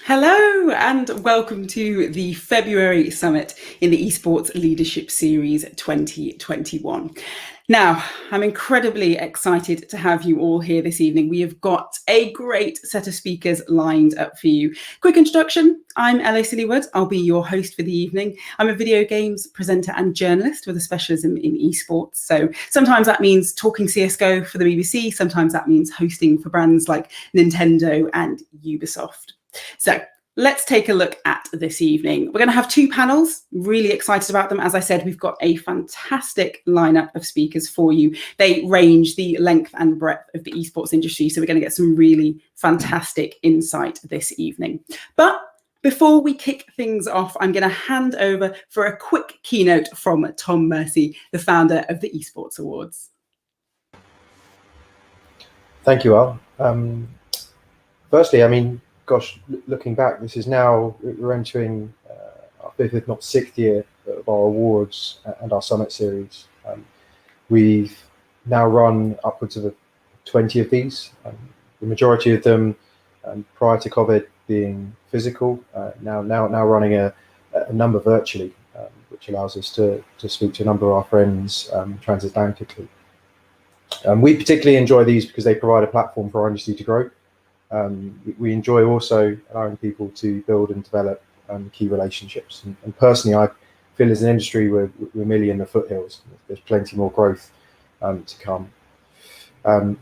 Hello and welcome to the February Summit in the Esports Leadership Series 2021. Now, I'm incredibly excited to have you all here this evening. We have got a great set of speakers lined up for you. Quick introduction, I'm Elle Osili Wood. I'll be your host for the evening. I'm a video games presenter and journalist with a specialism in esports. So sometimes that means talking CSGO for the BBC, sometimes that means hosting for brands like Nintendo and Ubisoft. So let's take a look at this evening. We're going to have two panels, really excited about them. As I said, we've got a fantastic lineup of speakers for you. They range the length and breadth of the esports industry, so we're going to get some really fantastic insight this evening. But before we kick things off, I'm going to hand over for a quick keynote from Tom Mercy, the founder of the Esports Awards. Thank you, Elle. Firstly, gosh, looking back, this is now, we're entering our fifth, if not sixth year of our awards and our summit series. We've now run upwards of 20 of these. The majority of them prior to COVID being physical, now running a number virtually, which allows us to speak to a number of our friends transatlantically. We particularly enjoy these because they provide a platform for our industry to grow. We enjoy also allowing people to build and develop key relationships. And personally, I feel as an industry we're merely in the foothills. There's plenty more growth to come.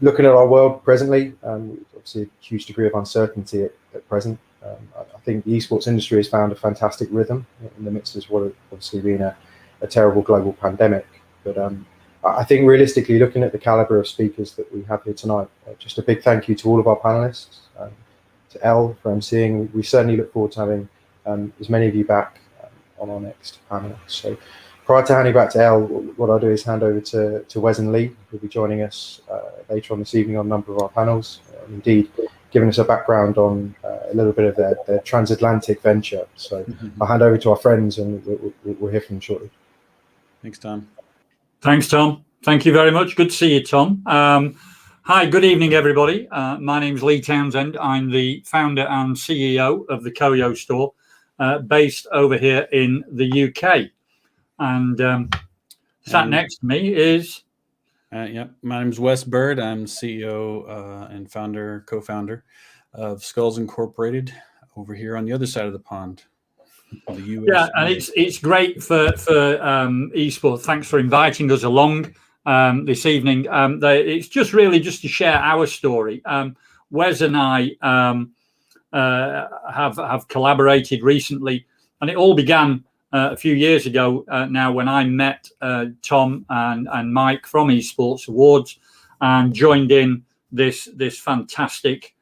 Looking at our world presently, obviously a huge degree of uncertainty at present. I think the esports industry has found a fantastic rhythm in the midst of what has obviously been a terrible global pandemic. But I think realistically, looking at the caliber of speakers that we have here tonight, just a big thank you to all of our panelists, to Elle for emceeing. We certainly look forward to having as many of you back on our next panel. So prior to handing back to Elle, what I'll do is hand over to Wes and Lee, who'll be joining us later on this evening on a number of our panels, indeed giving us a background on a little bit of their transatlantic venture. So I'll hand over to our friends and we'll hear from them shortly. Thanks, Tom. Thanks, Tom. Thank you very much. Good to see you, Tom. Hi, good evening, everybody. My name's Lee Townsend. I'm the founder and CEO of the Koyo store, based over here in the UK. And sat next to me is... my name's Wes Bird. I'm CEO and co-founder of Skulls Incorporated over here on the other side of the pond. The US. Yeah, and it's great for esports. Thanks for inviting us along this evening. It's just to share our story. Wes and I have collaborated recently, and it all began a few years ago now when I met Tom and Mike from Esports Awards and joined in this fantastic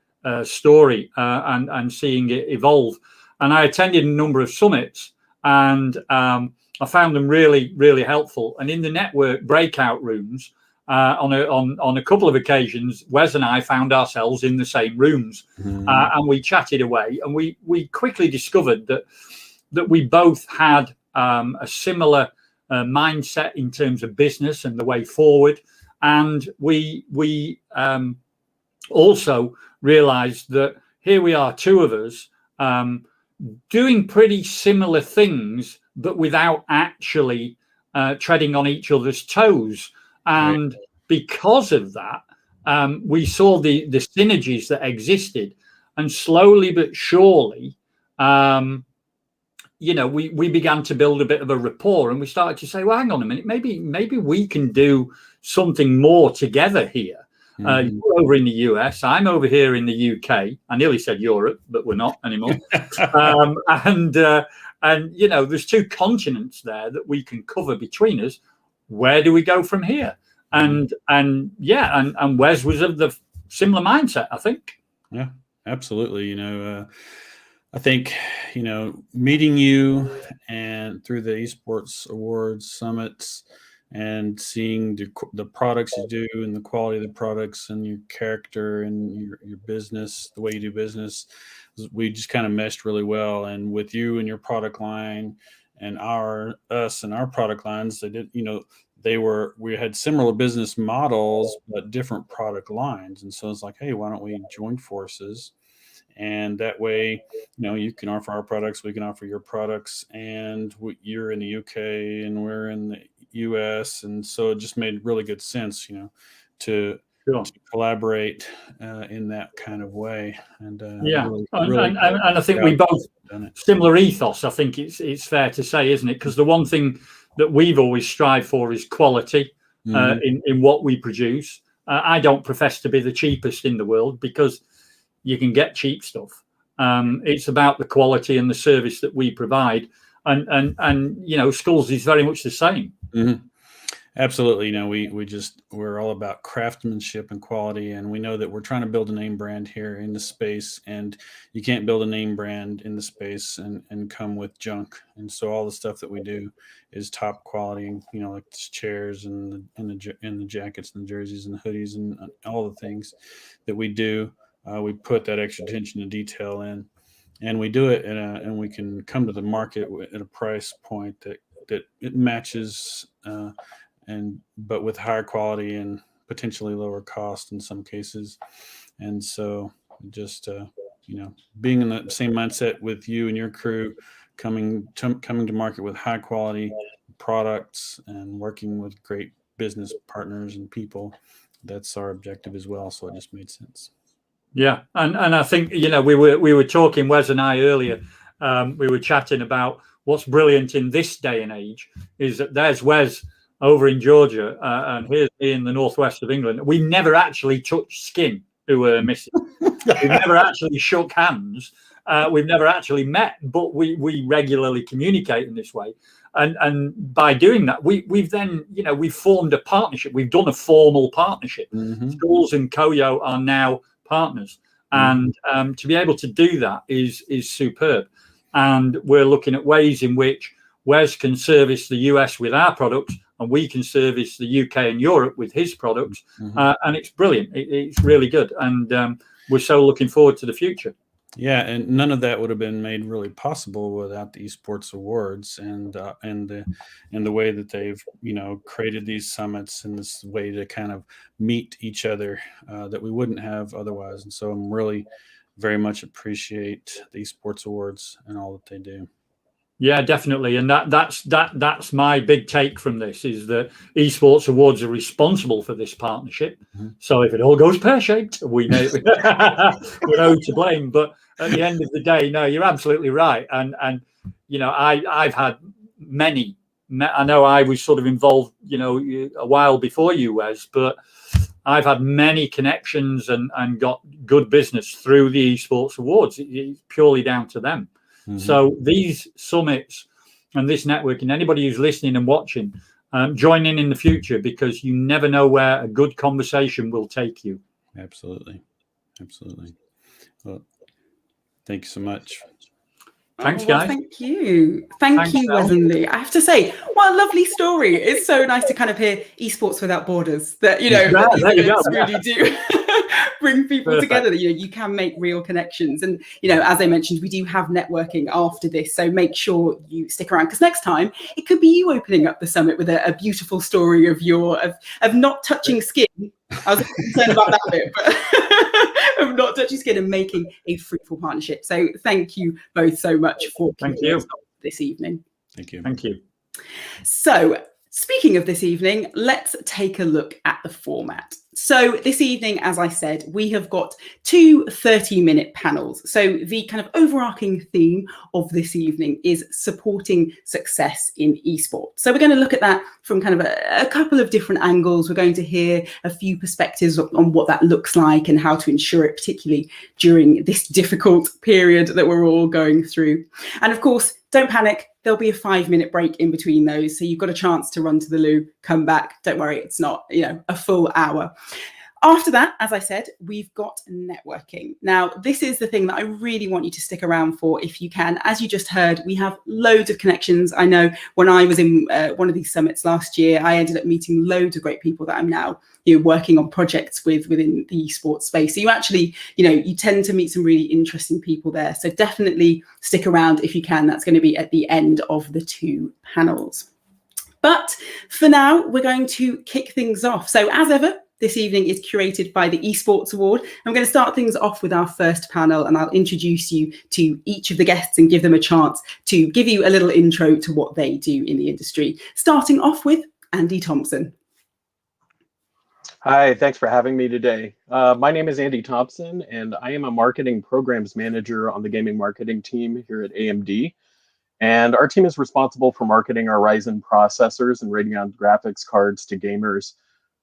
story and seeing it evolve. And I attended a number of summits, and I found them really, really helpful. And in the network breakout rooms, on a couple of occasions, Wes and I found ourselves in the same rooms, and we chatted away. And we quickly discovered that we both had a similar mindset in terms of business and the way forward. And we also realized that here we are, two of us, doing pretty similar things, but without actually treading on each other's toes. And because of that, we saw the synergies that existed. And slowly but surely, we began to build a bit of a rapport, and we started to say, well, hang on a minute, maybe we can do something more together here. You're over in the US, I'm over here in the UK. I nearly said Europe, but we're not anymore. And there's two continents there that we can cover between us. Where do we go from here? And Wes was of the similar mindset, I think. Yeah, absolutely. I think, meeting you and through the Esports Awards summits and seeing the products you do and the quality of the products and your character and your business, the way you do business, we just kind of meshed really well. And with you and your product line and us and our product lines, we had similar business models, but different product lines. And so it's like, hey, why don't we join forces And that way, you can offer our products, we can offer your products, and you're in the UK and we're in the US. And so it just made really good sense, to collaborate in that kind of way. And I think we both similar ethos. I think it's fair to say, isn't it? Because the one thing that we've always strived for is quality in what we produce. I don't profess to be the cheapest in the world, because you can get cheap stuff. It's about the quality and the service that we provide, and schools is very much the same. Mm-hmm. Absolutely. We're all about craftsmanship and quality, and we know that we're trying to build a name brand here in the space, and you can't build a name brand in the space and come with junk. And so all the stuff that we do is top quality, and like the chairs and the jackets and the jerseys and the hoodies and all the things that we do. We put that extra attention to detail in, and we do it and we can come to the market at a price point that it matches, but with higher quality and potentially lower cost in some cases. And so just being in the same mindset with you and your crew, coming to market with high quality products and working with great business partners and people, that's our objective as well. So it just made sense. Yeah, and I think we were talking, Wes and I, earlier. We were chatting about what's brilliant in this day and age is that there's Wes over in Georgia, and here's me in the northwest of England. We never actually touched skin who were missing. We've never actually shook hands. We've never actually met, but we regularly communicate in this way. And by doing that, we've then, we've formed a partnership. We've done a formal partnership. Mm-hmm. Schools and Koyo are now partners. Mm-hmm. And to be able to do that is superb. And we're looking at ways in which Wes can service the US with our products, and we can service the UK and Europe with his products. Mm-hmm. And it's brilliant. It's really good. And we're so looking forward to the future. Yeah, and none of that would have been made really possible without the Esports Awards and the way that they've created these summits and this way to kind of meet each other that we wouldn't have otherwise. And so I'm really very much appreciate the Esports Awards and all that they do. Yeah, definitely, and that's my big take from this, is that Esports Awards are responsible for this partnership. Mm-hmm. So if it all goes pear-shaped, we're no to blame. But at the end of the day, no, you're absolutely right. And I've had many. I know I was sort of involved, a while before you, Wes, but I've had many connections and got good business through the Esports Awards. It's purely down to them. Mm-hmm. So these summits and this networking, anybody who's listening and watching, join in the future, because you never know where a good conversation will take you. Absolutely. Well, thank you so much. Thanks, guys. Thank you. Thank you, Wes and Lee. I have to say, what a lovely story. It's so nice to kind of hear esports without borders, that, really do bring people together. You can make real connections. And, as I mentioned, we do have networking after this. So make sure you stick around, because next time it could be you opening up the summit with a beautiful story of of not touching skin. I was concerned about that bit, but of not touching skin and making a fruitful partnership. So thank you both so much for this evening. Thank you. Thank you. So speaking of this evening, let's take a look at the format. So this evening, as I said, we have got two 30-minute panels. So the kind of overarching theme of this evening is supporting success in esports. So we're going to look at that from kind of a couple of different angles. We're going to hear a few perspectives on what that looks like and how to ensure it, particularly during this difficult period that we're all going through. And of course, don't panic. There'll be a 5-minute break in between those. So you've got a chance to run to the loo, come back. Don't worry, it's not, a full hour. After that, as I said, we've got networking. Now, this is the thing that I really want you to stick around for if you can. As you just heard, we have loads of connections. I know when I was in one of these summits last year, I ended up meeting loads of great people that I'm now working on projects within the esports space. So you actually, you tend to meet some really interesting people there. So definitely stick around if you can. That's going to be at the end of the two panels. But for now, we're going to kick things off. So as ever, this evening is curated by the Esports Award. I'm going to start things off with our first panel, and I'll introduce you to each of the guests and give them a chance to give you a little intro to what they do in the industry. Starting off with Andy Thompson. Hi, thanks for having me today. My name is Andy Thompson, and I am a marketing programs manager on the gaming marketing team here at AMD. And our team is responsible for marketing our Ryzen processors and Radeon graphics cards to gamers.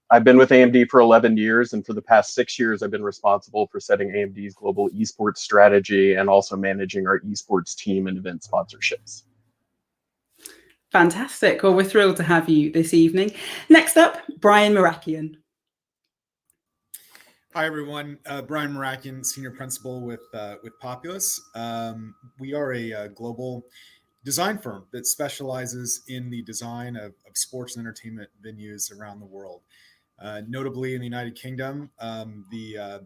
I've been with AMD for 11 years, and for the past 6 years, I've been responsible for setting AMD's global esports strategy and also managing our esports team and event sponsorships. Fantastic. Well, we're thrilled to have you this evening. Next up, Brian Mirakian. Hi, everyone. Brian Mirakian, Senior Principal with Populous. We are a global design firm that specializes in the design of sports and entertainment venues around the world. Notably in the United Kingdom, the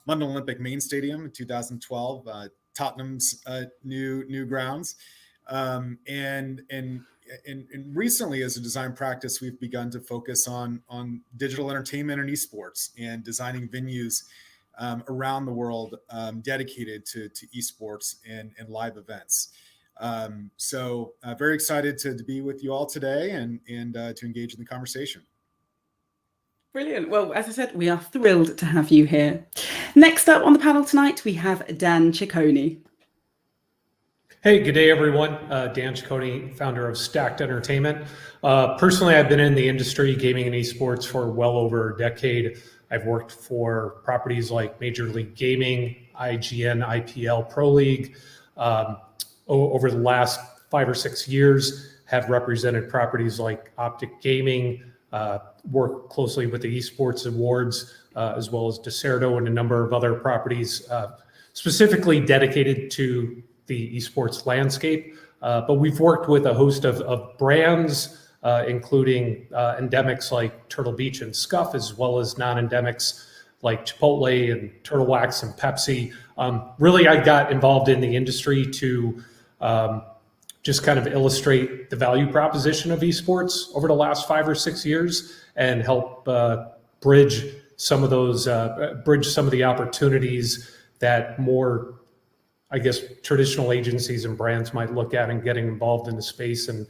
London Olympic Main Stadium in 2012, Tottenham's new grounds, and recently, as a design practice, we've begun to focus on digital entertainment and esports and designing venues around the world dedicated to esports and live events. So very excited to be with you all today and to engage in the conversation. Brilliant. Well, as I said, we are thrilled to have you here. Next up on the panel tonight, we have Dan Ciccone. Hey, good day, everyone. Dan Ciccone, founder of Stacked Entertainment. Personally, I've been in the industry, gaming and esports, for well over a decade. I've worked for properties like Major League Gaming, IGN, IPL, Pro League. Over the last 5 or 6 years, have represented properties like Optic Gaming, worked closely with the Esports Awards, as well as Decerto and a number of other properties specifically dedicated to the esports landscape. But we've worked with a host of brands, including endemics like Turtle Beach and Scuff, as well as non-endemics like Chipotle and Turtle Wax and Pepsi. Really, I got involved in the industry to just kind of illustrate the value proposition of esports over the last 5 or 6 years and help bridge some of the opportunities that more, I guess, traditional agencies and brands might look at and getting involved in the space, and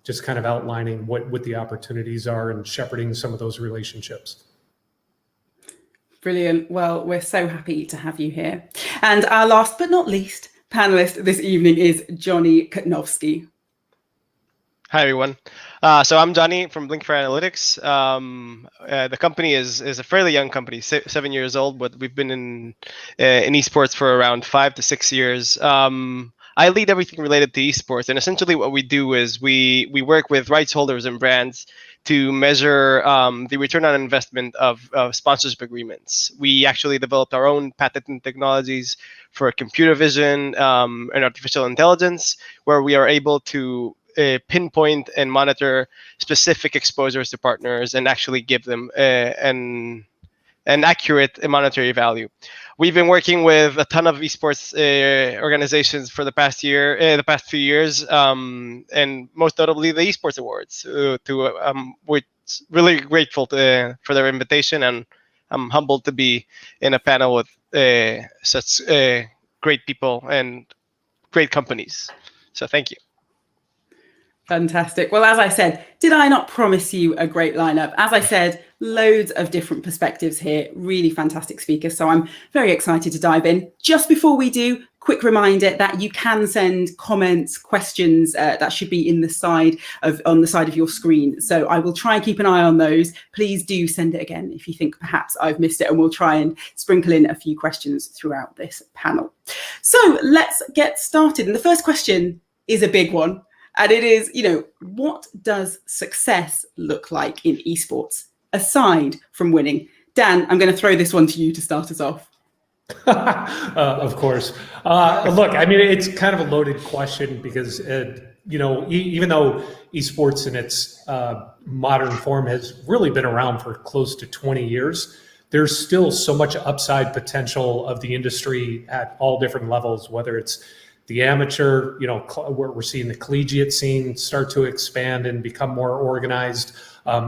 just kind of outlining what the opportunities are and shepherding some of those relationships. Brilliant. Well, we're so happy to have you here. And our last but not least panelist this evening is Johnny Kutnowski. Hi, everyone. So I'm Johnny from Blinkfire Analytics. The company is a fairly young company, 7 years old, but we've been in esports for around 5 to 6 years. I lead everything related to esports, and essentially what we do is we work with rights holders and brands to measure the return on investment of sponsorship agreements. We actually developed our own patented technologies for computer vision and artificial intelligence, where we are able to pinpoint and monitor specific exposures to partners and actually give them an accurate monetary value. We've been working with a ton of esports organizations for the past few years, and most notably the Esports Awards. We're really grateful for their invitation, and I'm humbled to be in a panel with such great people and great companies. So thank you. Fantastic. Well, as I said, did I not promise you a great lineup? As I said, loads of different perspectives here, really fantastic speakers. So I'm very excited to dive in. Just before we do, quick reminder that you can send comments, questions that should be on the side of your screen. So I will try and keep an eye on those. Please do send it again if you think perhaps I've missed it, and we'll try and sprinkle in a few questions throughout this panel. So let's get started. And the first question is a big one. And it is, what does success look like in esports, aside from winning? Dan, I'm going to throw this one to you to start us off. Of course. Look, I mean, it's kind of a loaded question because, even though esports in its modern form has really been around for close to 20 years, there's still so much upside potential of the industry at all different levels, whether it's the amateur, where we're seeing the collegiate scene start to expand and become more organized,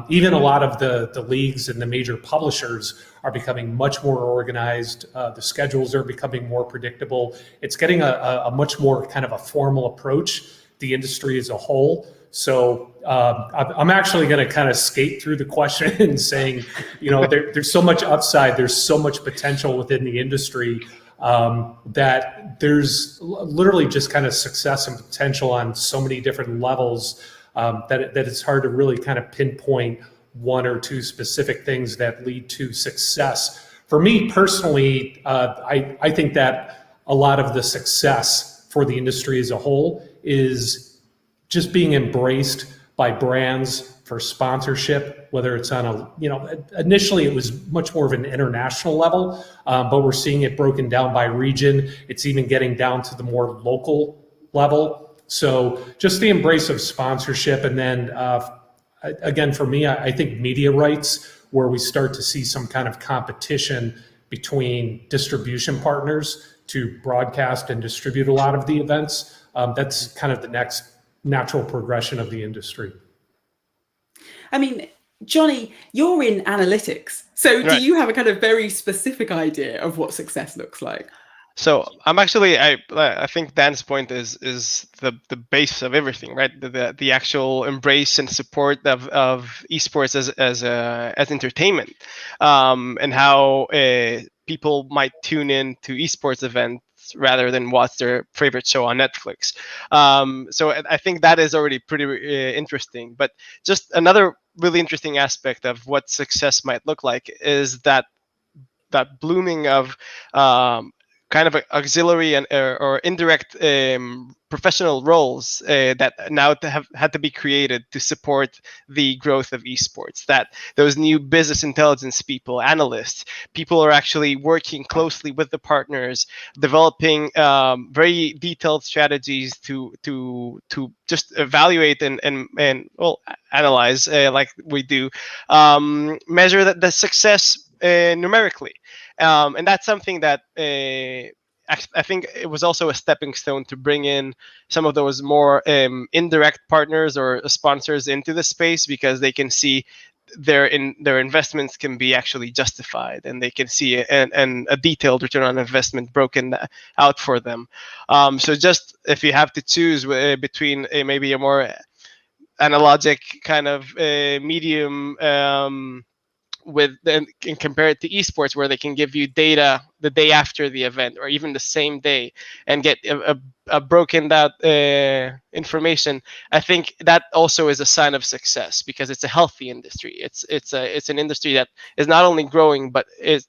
Even a lot of the leagues and the major publishers are becoming much more organized. The schedules are becoming more predictable. It's getting a much more kind of a formal approach, the industry as a whole. So I'm actually going to kind of skate through the question saying, there's so much upside, there's so much potential within the industry that there's literally just kind of success and potential on so many different levels that it's hard to really kind of pinpoint one or two specific things that lead to success. For me personally, I think that a lot of the success for the industry as a whole is just being embraced by brands for sponsorship, whether it's on initially it was much more of an international level, but we're seeing it broken down by region. It's even getting down to the more local level. So just the embrace of sponsorship. And then again, for me, I think media rights, where we start to see some kind of competition between distribution partners to broadcast and distribute a lot of the events. That's kind of the next natural progression of the industry. I mean, Johnny, you're in analytics. So do you have a kind of very specific idea of what success looks like? So I'm actually, I think Dan's point is the base of everything, right? The actual embrace and support of esports as entertainment, and how people might tune in to esports events rather than watch their favorite show on Netflix. So I think that is already pretty interesting. But just another really interesting aspect of what success might look like is that blooming of kind of auxiliary and or indirect professional roles that now have had to be created to support the growth of esports. That those new business intelligence people, analysts, people are actually working closely with the partners, developing very detailed strategies to just evaluate and analyze like we do, measure the success numerically. And that's something that I think it was also a stepping stone to bring in some of those more indirect partners or sponsors into the space, because they can see their investments can be actually justified, and they can see a detailed return on investment broken out for them. So just if you have to choose between maybe a more analogic kind of medium and compare it to esports, where they can give you data the day after the event or even the same day and get a broken out information, I think that also is a sign of success, because it's a healthy industry. It's an industry that is not only growing, but it's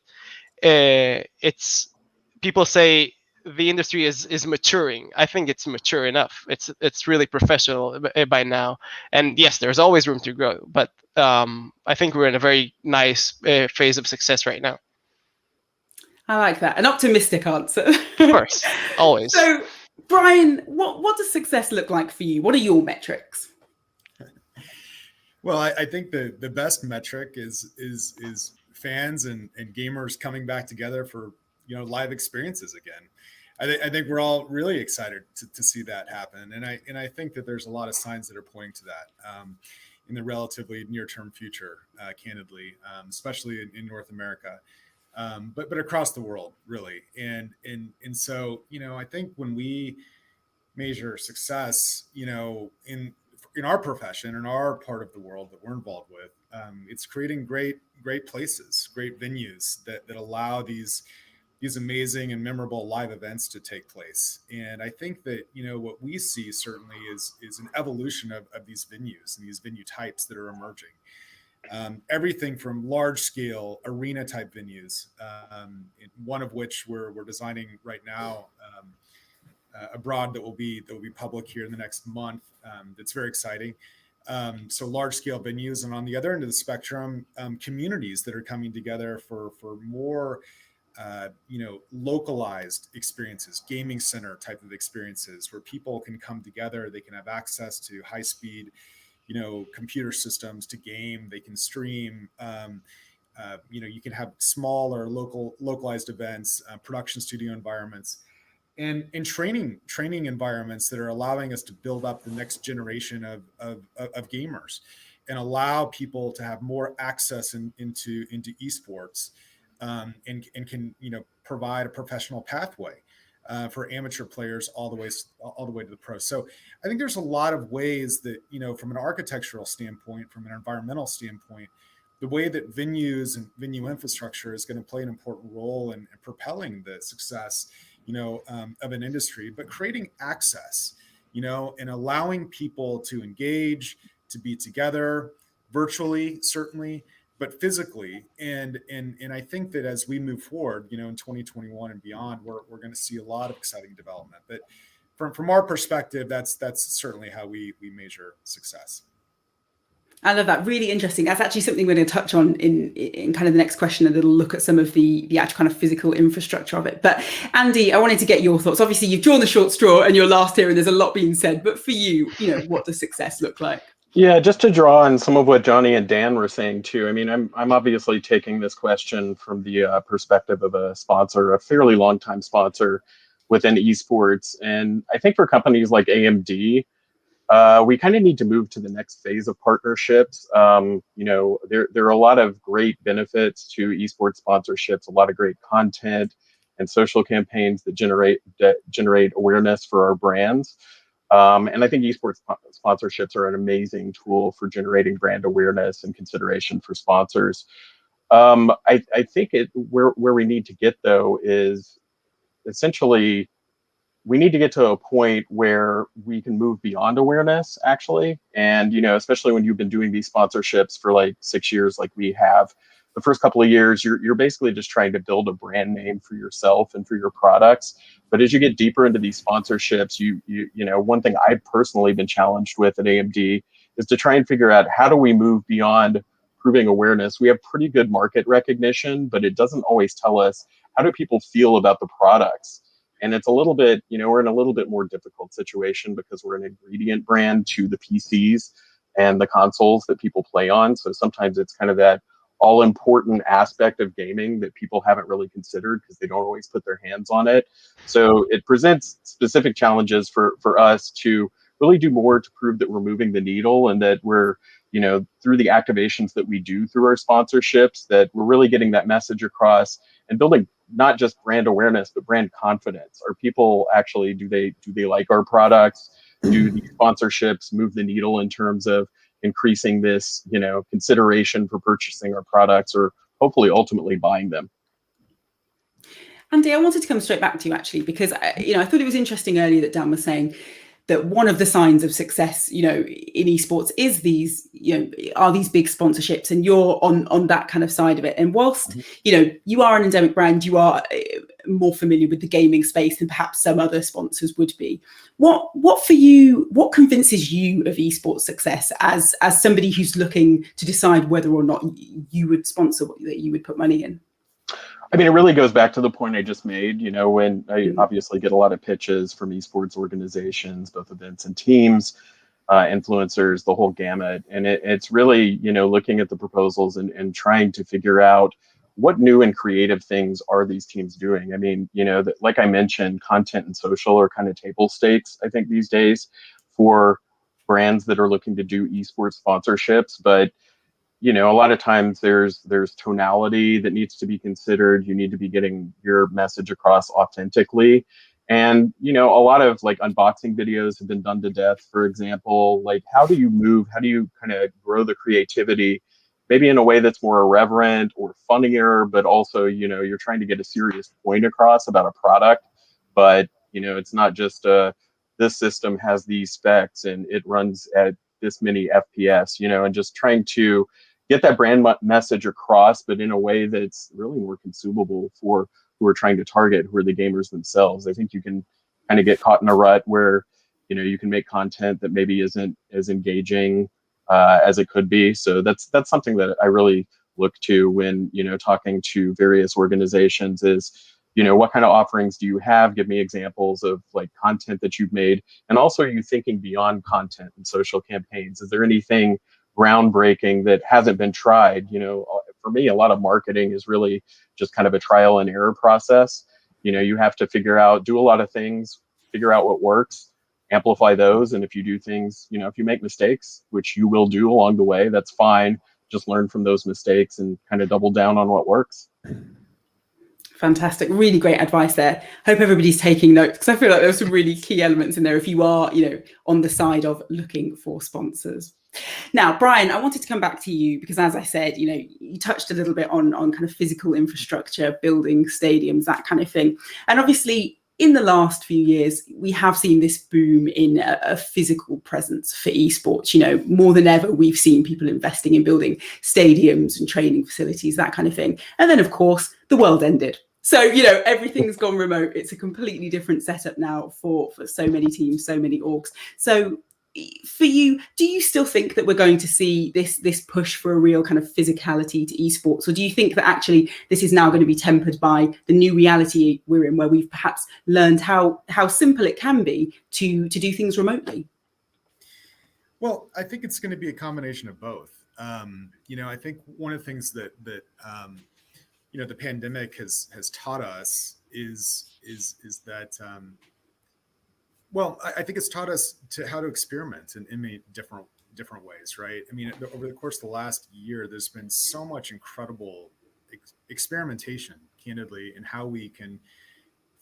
people say the industry is maturing. I think it's mature enough. It's really professional by now. And yes, there's always room to grow, but I think we're in a very nice phase of success right now. I like that. An optimistic answer. Of course, always. So, Brian, what does success look like for you? What are your metrics? Well, I think the best metric is fans and gamers coming back together for live experiences again. I think we're all really excited to see that happen, and I think that there's a lot of signs that are pointing to that in the relatively near-term future, candidly, especially in North America, but across the world, really. And so I think when we measure success, in our profession, in our part of the world that we're involved with, it's creating great places, great venues that allow these amazing and memorable live events to take place. And I think that, what we see certainly is an evolution of these venues and these venue types that are emerging. Everything from large scale arena type venues, one of which we're designing right now abroad that will be public here in the next month. That's very exciting. So large scale venues, and on the other end of the spectrum, communities that are coming together for more localized experiences, gaming center type of experiences, where people can come together. They can have access to high speed, computer systems to game. They can stream. You can have small or localized events, production studio environments, and training environments that are allowing us to build up the next generation of gamers. and allow people to have more access into esports, and can, you know, provide a professional pathway for amateur players all the way to the pros. So I think there's a lot of ways that, you know, from an architectural standpoint, from an environmental standpoint, the way that venues and venue infrastructure is going to play an important role in propelling the success, you know, of an industry, but creating access, you know, and allowing people to engage, to be together virtually, certainly, but physically. And I think that as we move forward, you know, in 2021 and beyond, we're going to see a lot of exciting development. But from our perspective, that's certainly how we measure success. I love that. Really interesting. That's actually something we're going to touch on in kind of the next question, a little look at some of the actual kind of physical infrastructure of it. But Andy, I wanted to get your thoughts. Obviously, you've drawn the short straw and you're last here and there's a lot being said. But for you, you know, what does success look like? Yeah, just to draw on some of what Johnny and Dan were saying too. I mean, I'm obviously taking this question from the perspective of a sponsor, a fairly long time sponsor within esports. And I think for companies like AMD, we kind of need to move to the next phase of partnerships. You know, there are a lot of great benefits to esports sponsorships, a lot of great content and social campaigns that generate awareness for our brands. And I think esports sponsorships are an amazing tool for generating brand awareness and consideration for sponsors. I think where we need to get though is essentially we need to get to a point where we can move beyond awareness, actually. And, you know, especially when you've been doing these sponsorships for like 6 years, like we have, the first couple of years, you're basically just trying to build a brand name for yourself and for your products. But as you get deeper into these sponsorships, you know, one thing I've personally been challenged with at AMD is to try and figure out how do we move beyond proving awareness. We have pretty good market recognition, but it doesn't always tell us how do people feel about the products. And it's a little bit, you know, we're in a little bit more difficult situation because we're an ingredient brand to the PCs and the consoles that people play on. So sometimes it's kind of that all important aspect of gaming that people haven't really considered because they don't always put their hands on it. So it presents specific challenges for us to really do more to prove that we're moving the needle and that we're, you know, through the activations that we do through our sponsorships, that we're really getting that message across and building not just brand awareness, but brand confidence. Are people actually, do they like our products? Do these sponsorships move the needle in terms of increasing this, you know, consideration for purchasing our products or hopefully ultimately buying them? Andy, I wanted to come straight back to you actually, because, you know, I thought it was interesting earlier that Dan was saying that one of the signs of success, you know, in esports is these, you know, are these big sponsorships, and you're on that kind of side of it. And whilst, you know, you are an endemic brand, you are more familiar with the gaming space than perhaps some other sponsors would be. What for you, what convinces you of esports success as somebody who's looking to decide whether or not you would sponsor, that you would put money in? I mean, it really goes back to the point I just made, you know, when I obviously get a lot of pitches from esports organizations, both events and teams, influencers, the whole gamut. And it's really, you know, looking at the proposals and trying to figure out what new and creative things are these teams doing. I mean, you know, like I mentioned, content and social are kind of table stakes, I think, these days for brands that are looking to do esports sponsorships. But you know, a lot of times there's tonality that needs to be considered. You need to be getting your message across authentically. And, you know, a lot of like unboxing videos have been done to death, for example. Like, how do you kind of grow the creativity, maybe in a way that's more irreverent or funnier, but also, you know, you're trying to get a serious point across about a product. But, you know, it's not just this system has these specs and it runs at this many FPS, you know, and just trying to get that brand message across, but in a way that's really more consumable for who we're trying to target, who are the gamers themselves. I think you can kind of get caught in a rut where, you know, you can make content that maybe isn't as engaging as it could be. So that's something that I really look to when, you know, talking to various organizations is, you know, what kind of offerings do you have? Give me examples of like content that you've made. And also, are you thinking beyond content and social campaigns? Is there anything groundbreaking that hasn't been tried? You know, for me, a lot of marketing is really just kind of a trial and error process. You know, you have to do a lot of things, figure out what works, amplify those. And if you do things, if you make mistakes, which you will do along the way, that's fine. Just learn from those mistakes and kind of double down on what works. Fantastic. Really great advice there. Hope everybody's taking notes, because I feel like there's some really key elements in there if you are, on the side of looking for sponsors. Now, Brian, I wanted to come back to you because, as I said, you touched a little bit on kind of physical infrastructure, building stadiums, that kind of thing. And obviously, in the last few years, we have seen this boom in a physical presence for esports. More than ever, we've seen people investing in building stadiums and training facilities, that kind of thing. And then, of course, the world ended. So, everything's gone remote. It's a completely different setup now for so many teams, so many orgs. So for you, do you still think that we're going to see this push for a real kind of physicality to esports? Or do you think that actually this is now going to be tempered by the new reality we're in, where we've perhaps learned how simple it can be to do things remotely? Well, I think it's going to be a combination of both. I think one of the things that the pandemic has taught us is that I think it's taught us how to experiment in many different ways, right? I mean, over the course of the last year, there's been so much incredible experimentation, candidly, in how we can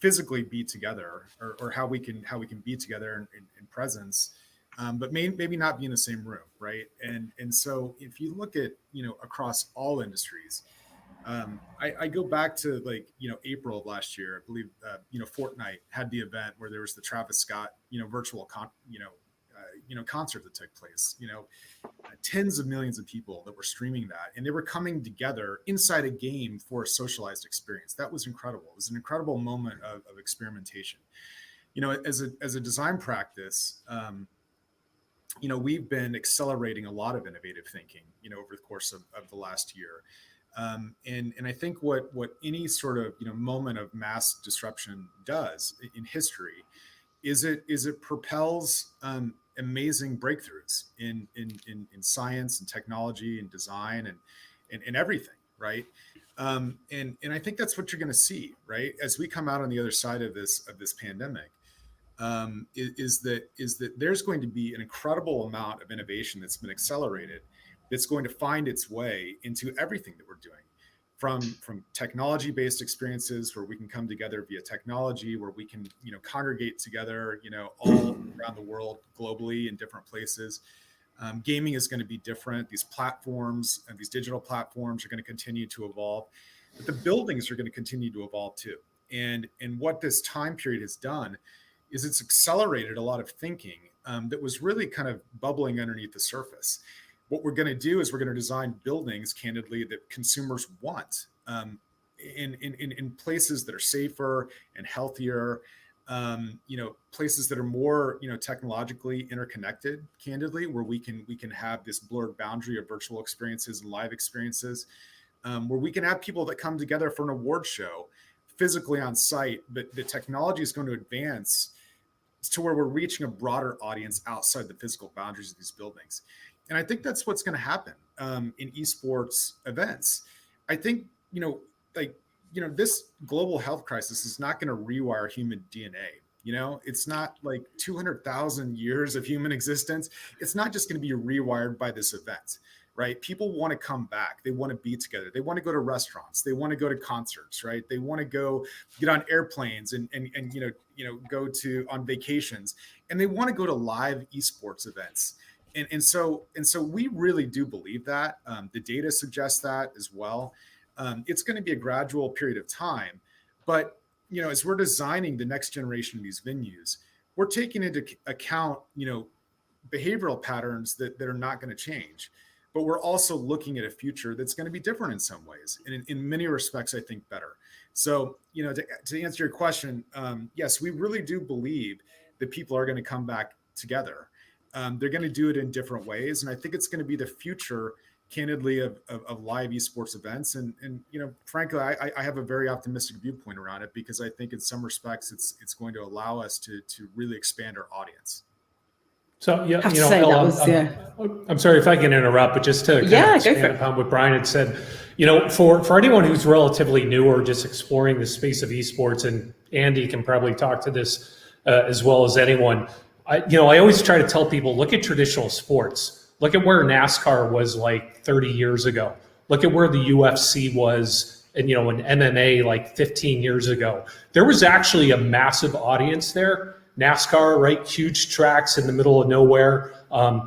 physically be together, or how we can be together in presence, but maybe not be in the same room, right? And so if you look at across all industries. I go back to April of last year. I believe Fortnite had the event where there was the Travis Scott virtual concert that took place. Tens of millions of people that were streaming that, and they were coming together inside a game for a socialized experience. That was incredible. It was an incredible moment of experimentation. As a design practice, we've been accelerating a lot of innovative thinking over the course of the last year. And I think what any sort of moment of mass disruption does in history is it propels amazing breakthroughs in science and technology and design and everything, right? And I think that's what you're going to see, right, as we come out on the other side of this pandemic. Is that there's going to be an incredible amount of innovation that's been accelerated, that's going to find its way into everything that we're doing, from technology-based experiences where we can come together via technology, where we can congregate together all around the world globally in different places. Gaming is going to be different. These platforms and these digital platforms are going to continue to evolve, but the buildings are going to continue to evolve too. And what this time period has done is it's accelerated a lot of thinking that was really kind of bubbling underneath the surface. What we're going to do is we're going to design buildings, candidly, that consumers want in places that are safer and healthier, places that are more technologically interconnected, candidly, where we can have this blurred boundary of virtual experiences and live experiences, where we can have people that come together for an award show physically on site, but the technology is going to advance to where we're reaching a broader audience outside the physical boundaries of these buildings. And I think that's what's going to happen in esports events. I think, this global health crisis is not going to rewire human DNA. It's not like 200,000 years of human existence. It's not just going to be rewired by this event, right? People want to come back. They want to be together. They want to go to restaurants. They want to go to concerts, right? They want to go get on airplanes and go on vacations, and they want to go to live esports events. And so we really do believe that. The data suggests that as well. It's going to be a gradual period of time, but as we're designing the next generation of these venues, we're taking into account behavioral patterns that are not going to change, but we're also looking at a future that's going to be different in some ways, and in many respects, I think better. So to answer your question, yes, we really do believe that people are going to come back together. They're going to do it in different ways. And I think it's going to be the future, candidly, of live esports events. And frankly, I have a very optimistic viewpoint around it, because I think in some respects, it's going to allow us to really expand our audience. So, yeah, Elle, I'm sorry if I can interrupt, but just to kind of expand upon what Brian had said, for anyone who's relatively new or just exploring the space of esports, and Andy can probably talk to this as well as anyone, I always try to tell people, look at traditional sports. Look at where NASCAR was like 30 years ago. Look at where the UFC was and, in MMA like 15 years ago. There was actually a massive audience there. NASCAR, right? Huge tracks in the middle of nowhere.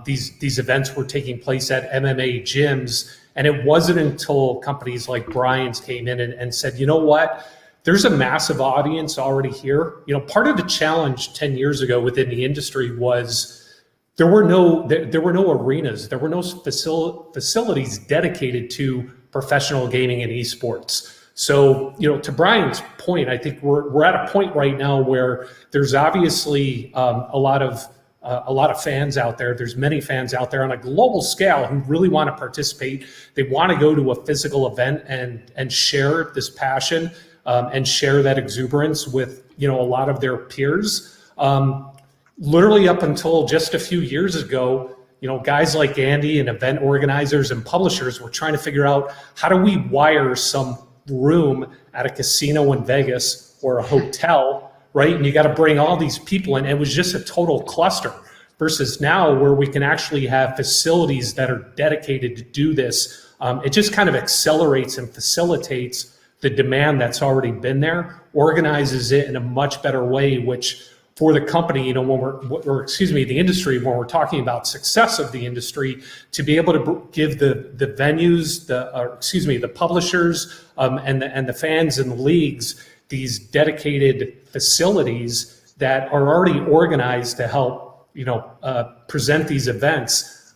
These events were taking place at MMA gyms. And it wasn't until companies like Brian's came in and said, you know what? There's a massive audience already here. Part of the challenge 10 years ago within the industry was there were no arenas, there were no facilities dedicated to professional gaming and esports. So, to Brian's point, I think we're at a point right now where there's obviously a lot of fans out there. There's many fans out there on a global scale who really want to participate. They want to go to a physical event and share this passion and share that exuberance with a lot of their peers. Literally up until just a few years ago, guys like Andy and event organizers and publishers were trying to figure out, how do we wire some room at a casino in Vegas or a hotel, right? And you got to bring all these people in. It was just a total cluster, versus now where we can actually have facilities that are dedicated to do this. It just kind of accelerates and facilitates the demand that's already been there, organizes it in a much better way, which for the company, the industry, when we're talking about success of the industry, to be able to give the venues, the publishers, and the fans and the leagues these dedicated facilities that are already organized to help, present these events.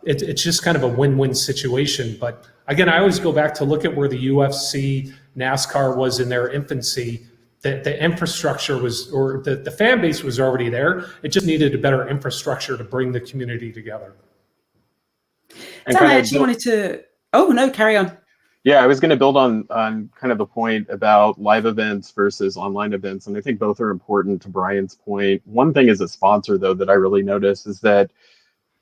It's just kind of a win-win situation. But again, I always go back to look at where the UFC, NASCAR was in their infancy. The infrastructure was, or the fan base was already there. It just needed a better infrastructure to bring the community together. Dan, I actually wanted to, carry on. Yeah, I was going to build on kind of the point about live events versus online events. And I think both are important to Brian's point. One thing as a sponsor, though, that I really notice is that,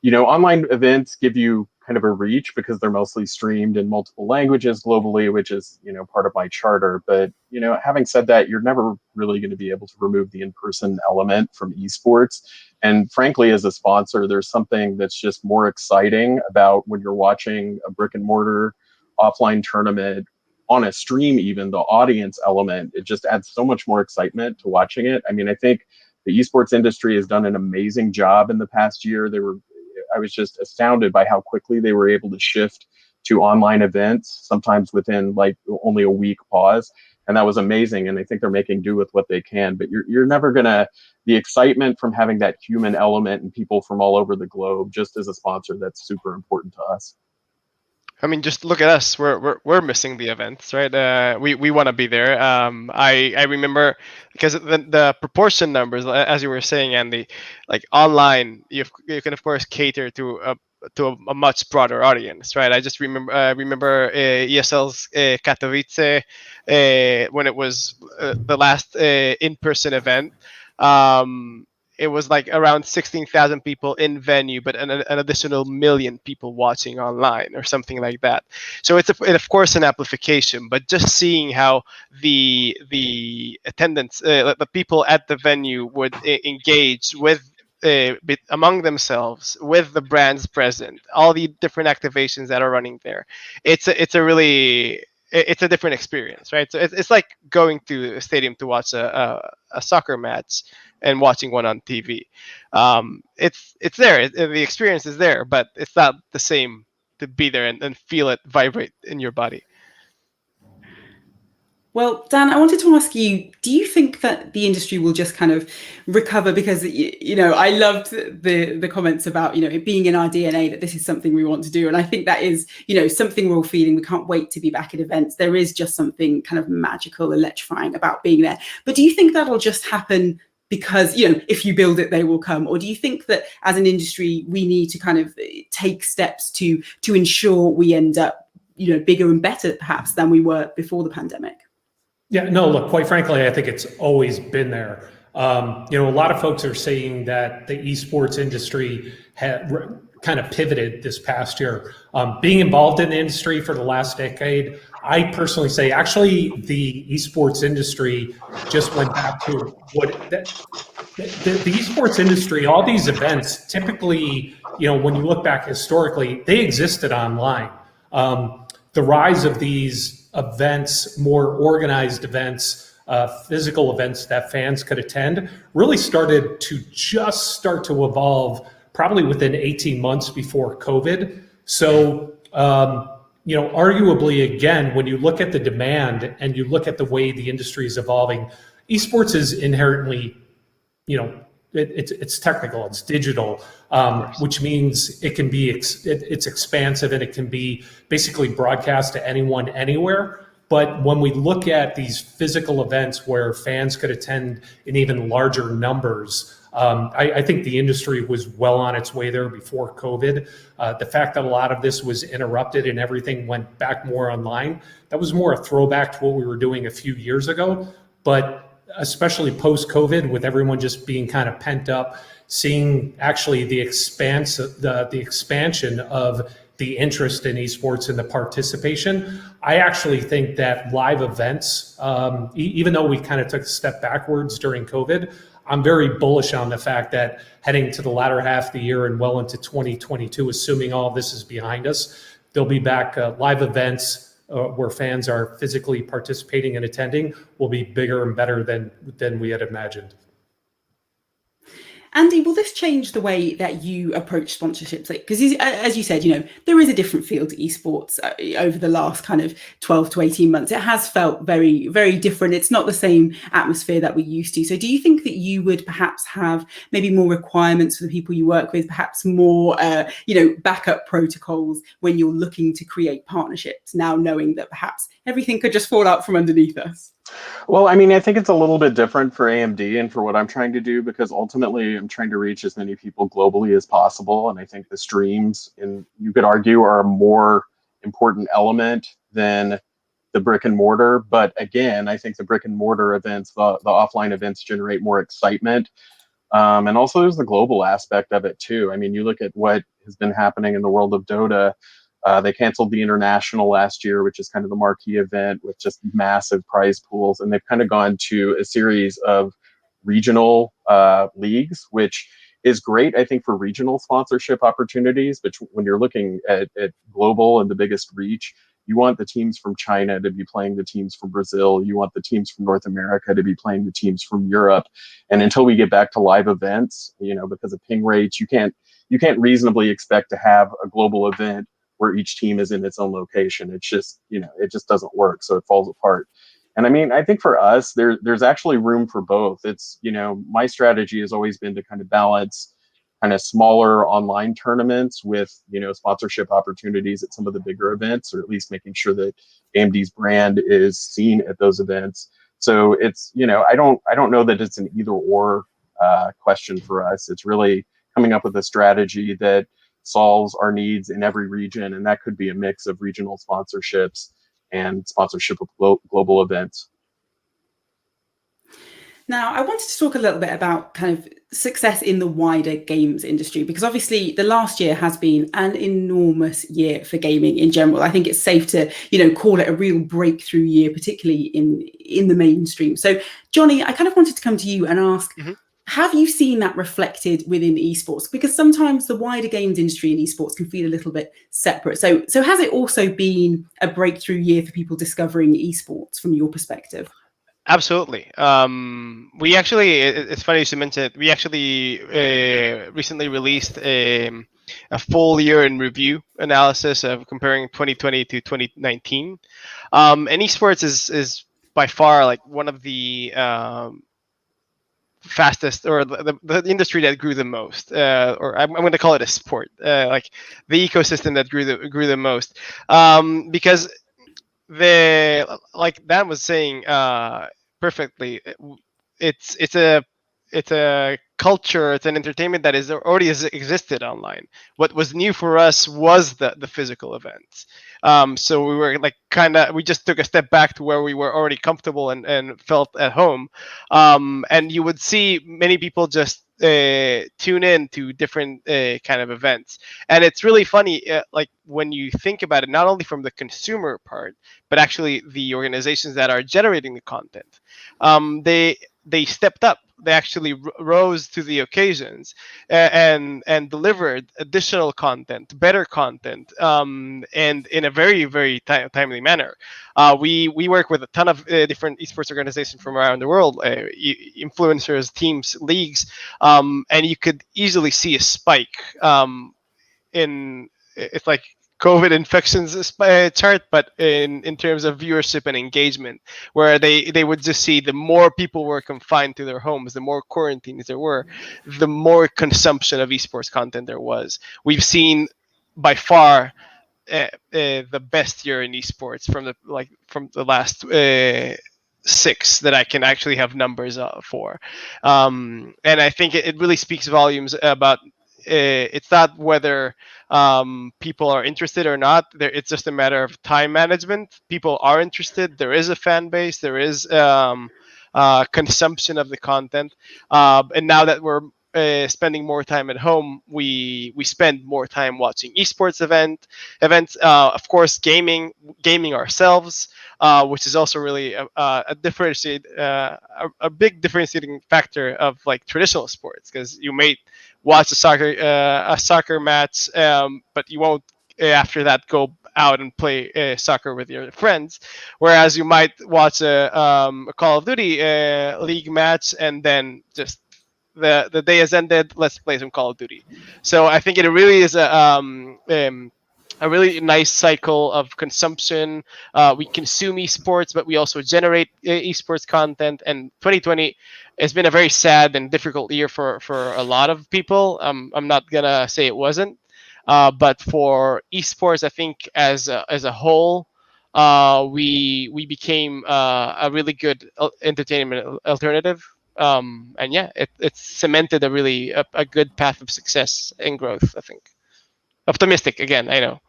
online events give you kind of a reach because they're mostly streamed in multiple languages globally, which is, part of my charter. But, having said that, you're never really going to be able to remove the in-person element from esports. And frankly, as a sponsor, there's something that's just more exciting about when you're watching a brick and mortar offline tournament on a stream. Even the audience element, it just adds so much more excitement to watching it. I mean, I think the esports industry has done an amazing job in the past year. I was just astounded by how quickly they were able to shift to online events, sometimes within like only a week pause. And that was amazing. And I think they're making do with what they can. But you're never gonna, the excitement from having that human element and people from all over the globe, just as a sponsor, that's super important to us. I mean, just look at us. We're missing the events, right? We want to be there. I remember, because the proportion numbers, as you were saying, Andy, like online, you can of course cater to a much broader audience, right? I just remember ESL's Katowice when it was the last in-person event. It was like around 16,000 people in venue, but an additional 1 million people watching online or something like that. So it's of course an amplification, but just seeing how the attendance, the people at the venue would engage with among themselves, with the brands present, all the different activations that are running there. It's a different experience, right? So it's like going to a stadium to watch a soccer match and watching one on TV. It's there. The experience is there, but it's not the same to be there and feel it vibrate in your body. Well, Dan, I wanted to ask you, do you think that the industry will just kind of recover? Because, I loved the comments about, it being in our DNA that this is something we want to do. And I think that is, something we're all feeling. We can't wait to be back at events. There is just something kind of magical, electrifying about being there. But do you think that'll just happen because, if you build it, they will come? Or do you think that as an industry, we need to kind of take steps to ensure we end up, bigger and better perhaps than we were before the pandemic? Yeah, no, look, quite frankly, I think it's always been there. A lot of folks are saying that the esports industry had kind of pivoted this past year. Being involved in the industry for the last decade, I personally say actually the esports industry just went back to the esports industry, all these events, typically, when you look back historically, they existed online. The rise of these events, more organized events, physical events that fans could attend, really started to evolve probably within 18 months before COVID. So, arguably, again, when you look at the demand and you look at the way the industry is evolving, esports is inherently, it's technical, it's digital, which means it can be, it's expansive and it can be basically broadcast to anyone, anywhere. But when we look at these physical events where fans could attend in even larger numbers, I think the industry was well on its way there before COVID. The fact that a lot of this was interrupted and everything went back more online, that was more a throwback to what we were doing a few years ago. But especially post-COVID, with everyone just being kind of pent up, seeing actually the expansion of the interest in esports and the participation, I actually think that live events, even though we kind of took a step backwards during COVID, I'm very bullish on the fact that heading to the latter half of the year and well into 2022, assuming all of this is behind us, there'll be back live events where fans are physically participating and attending will be bigger and better than we had imagined. Andy, will this change the way that you approach sponsorships? Because as you said, there is a different feel to esports over the last kind of 12 to 18 months. It has felt very, very different. It's not the same atmosphere that we're used to. So do you think that you would perhaps have maybe more requirements for the people you work with, perhaps more, backup protocols when you're looking to create partnerships, now knowing that perhaps everything could just fall out from underneath us? Well, I think it's a little bit different for AMD and for what I'm trying to do, because ultimately I'm trying to reach as many people globally as possible. And I think the streams, and you could argue, are a more important element than the brick and mortar. But again, I think the brick and mortar events, the offline events, generate more excitement. And also there's the global aspect of it too. You look at what has been happening in the world of Dota. They canceled the International last year, which is kind of the marquee event with just massive prize pools. And they've kind of gone to a series of regional leagues, which is great, I think, for regional sponsorship opportunities. But when you're looking at global and the biggest reach, you want the teams from China to be playing the teams from Brazil. You want the teams from North America to be playing the teams from Europe. And until we get back to live events, because of ping rates, you can't reasonably expect to have a global event where each team is in its own location. It's just, it just doesn't work. So it falls apart. And I think for us, there's actually room for both. It's, my strategy has always been to kind of balance kind of smaller online tournaments with, sponsorship opportunities at some of the bigger events, or at least making sure that AMD's brand is seen at those events. So it's, I don't know that it's an either or question for us. It's really coming up with a strategy that solves our needs in every region, and that could be a mix of regional sponsorships and sponsorship of global events. Now, I wanted to talk a little bit about kind of success in the wider games industry, because obviously the last year has been an enormous year for gaming in general. I think it's safe to, call it a real breakthrough year, particularly in the mainstream. So, Johnny, I kind of wanted to come to you and ask, have you seen that reflected within esports? Because sometimes the wider games industry and esports can feel a little bit separate. So has it also been a breakthrough year for people discovering esports from your perspective? Absolutely. We actually, it's funny you should mention it. We actually recently released a full year in review analysis of comparing 2020 to 2019. And esports is by far like one of the fastest, or the industry that grew the most, or I'm going to call it a sport, like the ecosystem that grew the most, because like Dan was saying perfectly, it's a culture, it's an entertainment that is already has existed online. What was new for us was the physical events. So we were like we just took a step back to where we were already comfortable and felt at home. And you would see many people just tune in to different kind of events. And it's really funny, like when you think about it, not only from the consumer part, but actually the organizations that are generating the content. They stepped up they actually rose to the occasions and delivered additional content, better content, and in a very, very timely manner. We work with a ton of different esports organizations from around the world, influencers, teams, leagues, and you could easily see a spike in, it's like COVID infections chart, but in terms of viewership and engagement, where they would just see the more people were confined to their homes, the more quarantines there were, the more consumption of esports content there was. We've seen by far the best year in esports from the last 6 that I can actually have numbers for, and I think it really speaks volumes about. It's not whether people are interested or not. It's just a matter of time management. People are interested. There is a fan base. There is consumption of the content. And now that we're spending more time at home, we spend more time watching esports events. Of course, gaming ourselves, which is also really a big differentiating factor of like traditional sports, because you may watch a soccer match, but you won't after that go out and play soccer with your friends, whereas you might watch a Call of Duty league match and then just the day has ended, let's play some Call of Duty. So I think it really is a really nice cycle of consumption. We consume esports, but we also generate esports content. And 2020 has been a very sad and difficult year for a lot of people. I'm not gonna say it wasn't, but for esports, I think as a whole, we became a really good entertainment alternative. And yeah, it's cemented a really a good path of success and growth, I think. Optimistic again, I know.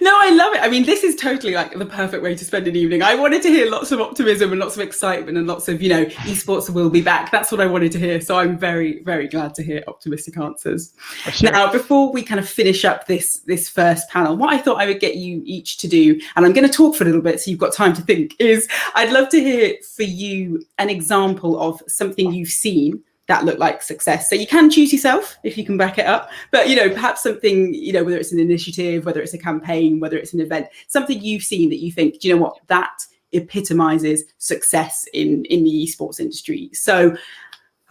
No, I love it. I mean, this is totally like the perfect way to spend an evening. I wanted to hear lots of optimism and lots of excitement and lots of, esports will be back. That's what I wanted to hear. So I'm very, very glad to hear optimistic answers. Sure. Now, before we kind of finish up this first panel, what I thought I would get you each to do, and I'm going to talk for a little bit so you've got time to think, is I'd love to hear for you an example of something you've seen that looked like success. So you can choose yourself if you can back it up, but perhaps something, whether it's an initiative, whether it's a campaign, whether it's an event, something you've seen that you think, do you know what, that epitomizes success in the esports industry. So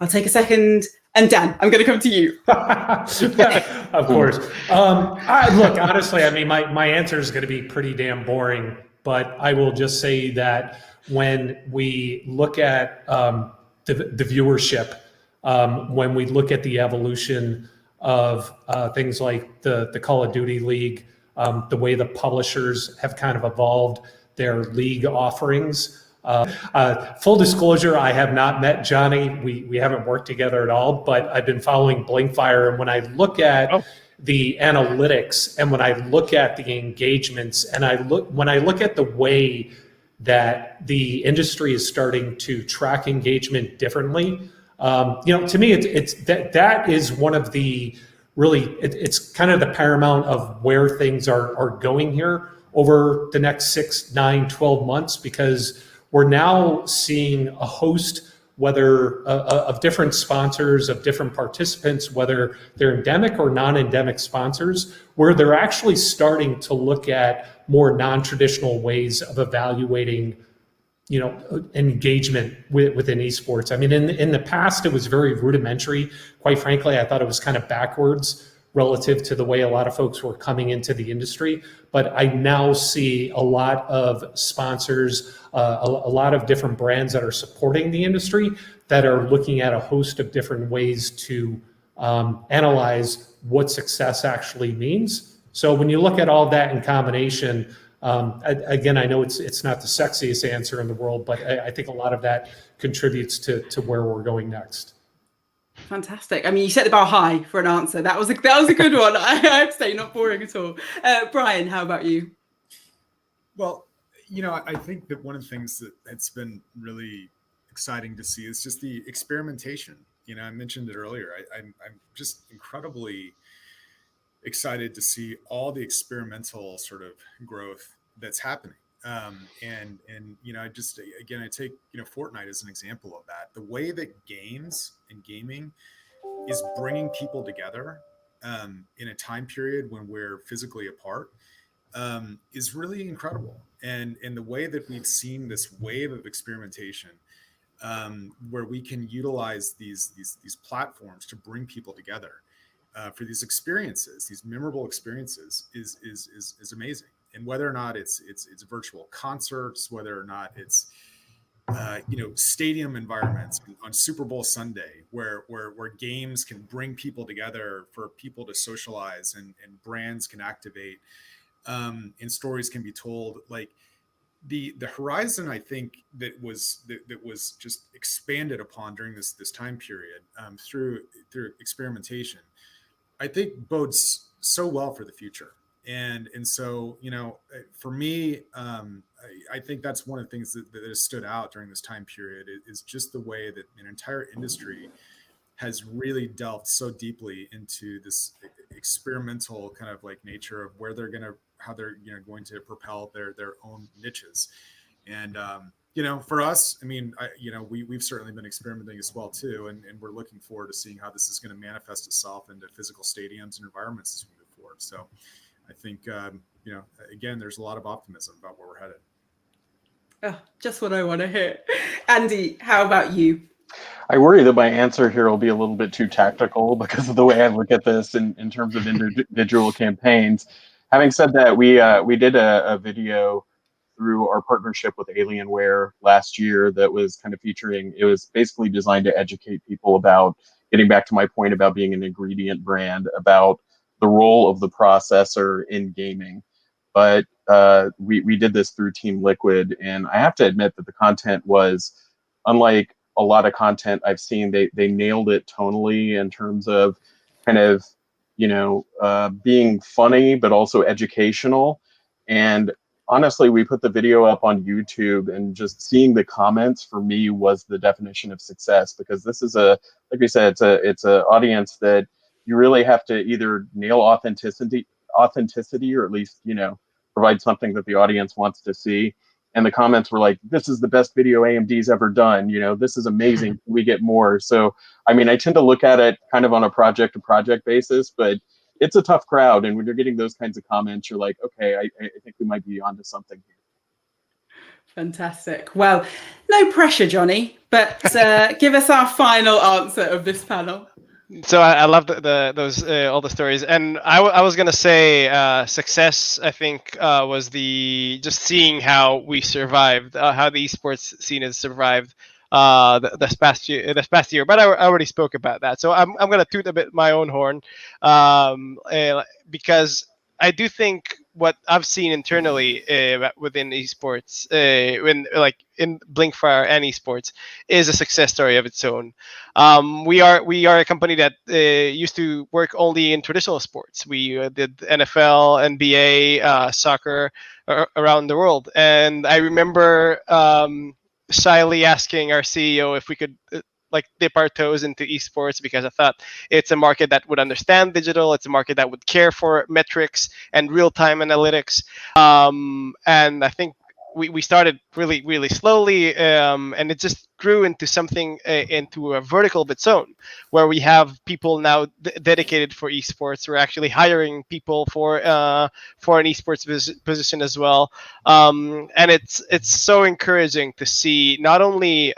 I'll take a second. And Dan, I'm going to come to you. Of course. Look, honestly, I mean, my answer is going to be pretty damn boring, but I will just say that when we look at the viewership, when we look at the evolution of things like the Call of Duty League, the way the publishers have kind of evolved their league offerings. Full disclosure, I have not met Johnny. We haven't worked together at all, but I've been following Blinkfire. And when I look at the analytics and when I look at the engagements and when I look at the way that the industry is starting to track engagement differently, to me, it's that is one of the really, it's kind of the paramount of where things are going here over the next 6, 9, 12 months, because we're now seeing a host, whether of different sponsors, of different participants, whether they're endemic or non-endemic sponsors, where they're actually starting to look at more non-traditional ways of evaluating engagement within esports. I mean, in the past, it was very rudimentary. Quite frankly, I thought it was kind of backwards relative to the way a lot of folks were coming into the industry. But I now see a lot of sponsors, a lot of different brands that are supporting the industry that are looking at a host of different ways to analyze what success actually means. So when you look at all that in combination, again, I know it's not the sexiest answer in the world, but I think a lot of that contributes to where we're going next. Fantastic. I mean, you set the bar high for an answer. That was a good one. I have to say, not boring at all. Brian, how about you? Well, I think that one of the things that it's been really exciting to see is just the experimentation. I mentioned it earlier. I'm just incredibly excited to see all the experimental sort of growth that's happening. And I just, again, I take Fortnite as an example of that. The way that games and gaming is bringing people together in a time period when we're physically apart is really incredible. And the way that we've seen this wave of experimentation, where we can utilize these platforms to bring people together for these experiences, these memorable experiences, is amazing. And whether or not it's virtual concerts, whether or not it's stadium environments on Super Bowl Sunday, where games can bring people together for people to socialize, and brands can activate, and stories can be told. Like the horizon, I think that was just expanded upon during this time period through experimentation, I think bodes so well for the future. And so, for me, I think that's one of the things that has stood out during this time period is just the way that an entire industry has really delved so deeply into this experimental kind of like nature of where how they're going to propel their own niches. And for us, I mean, we've certainly been experimenting as well too, and we're looking forward to seeing how this is going to manifest itself into physical stadiums and environments as we move forward. So I think, again, there's a lot of optimism about where we're headed. Oh, just what I want to hear. Andy, how about you? I worry that my answer here will be a little bit too tactical because of the way I look at this in terms of individual campaigns. Having said that, we did a video through our partnership with Alienware last year that was kind of featuring, it was basically designed to educate people about, getting back to my point about being an ingredient brand, about the role of the processor in gaming. But we did this through Team Liquid, and I have to admit that the content was, unlike a lot of content I've seen, they nailed it tonally in terms of kind of, being funny, but also educational. And honestly, we put the video up on YouTube, and just seeing the comments for me was the definition of success, because this is like we said, it's a audience that you really have to either nail authenticity, or at least, provide something that the audience wants to see. And the comments were like, this is the best video AMD's ever done. This is amazing. We get more. So, I mean, I tend to look at it kind of on a project to project basis, but it's a tough crowd. And when you're getting those kinds of comments, you're like, okay, I think we might be onto something here. Fantastic. Well, no pressure, Johnny, but give us our final answer of this panel. So I love those all the stories, and I was gonna say success. I think was just seeing how we survived, how the esports scene has survived this past year. But I already spoke about that, so I'm gonna toot a bit my own horn, because I do think what I've seen internally within esports, in Blinkfire and esports, is a success story of its own. We are a company that used to work only in traditional sports. We did NFL, NBA, soccer around the world, and I remember shyly asking our CEO if we could dip our toes into esports, because I thought it's a market that would understand digital. It's a market that would care for metrics and real-time analytics. And I think we started really, really slowly, and it just grew into something, into a vertical of its own, where we have people now dedicated for esports. We're actually hiring people for an esports position as well. And it's so encouraging to see not only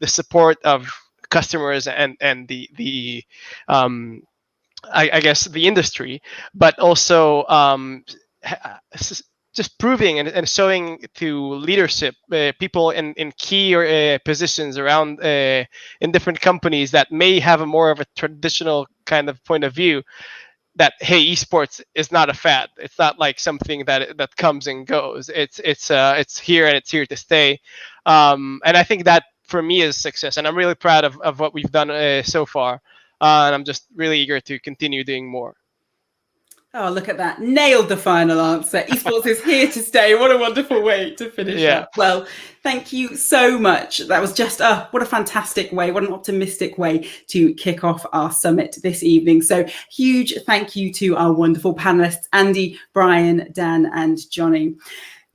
the support of customers and the I guess the industry, but also just proving and showing to leadership, people in key positions around in different companies that may have a more of a traditional kind of point of view, that hey, esports is not a fad. It's not like something that comes and goes. It's here, and it's here to stay. And I think that for me is success, and I'm really proud of what we've done so far, and I'm just really eager to continue doing more. Oh, look at that. Nailed the final answer. Esports is here to stay. What a wonderful way to finish up. Well, thank you so much. That was just, what a fantastic way, what an optimistic way to kick off our summit this evening. So huge thank you to our wonderful panelists, Andy, Brian, Dan, and Johnny.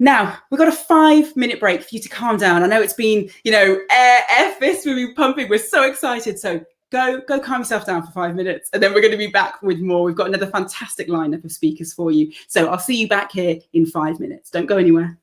Now, we've got a 5-minute break for you to calm down. I know it's been, air fists, we've been pumping. We're so excited. So go calm yourself down for 5 minutes. And then we're going to be back with more. We've got another fantastic lineup of speakers for you. So I'll see you back here in 5 minutes. Don't go anywhere.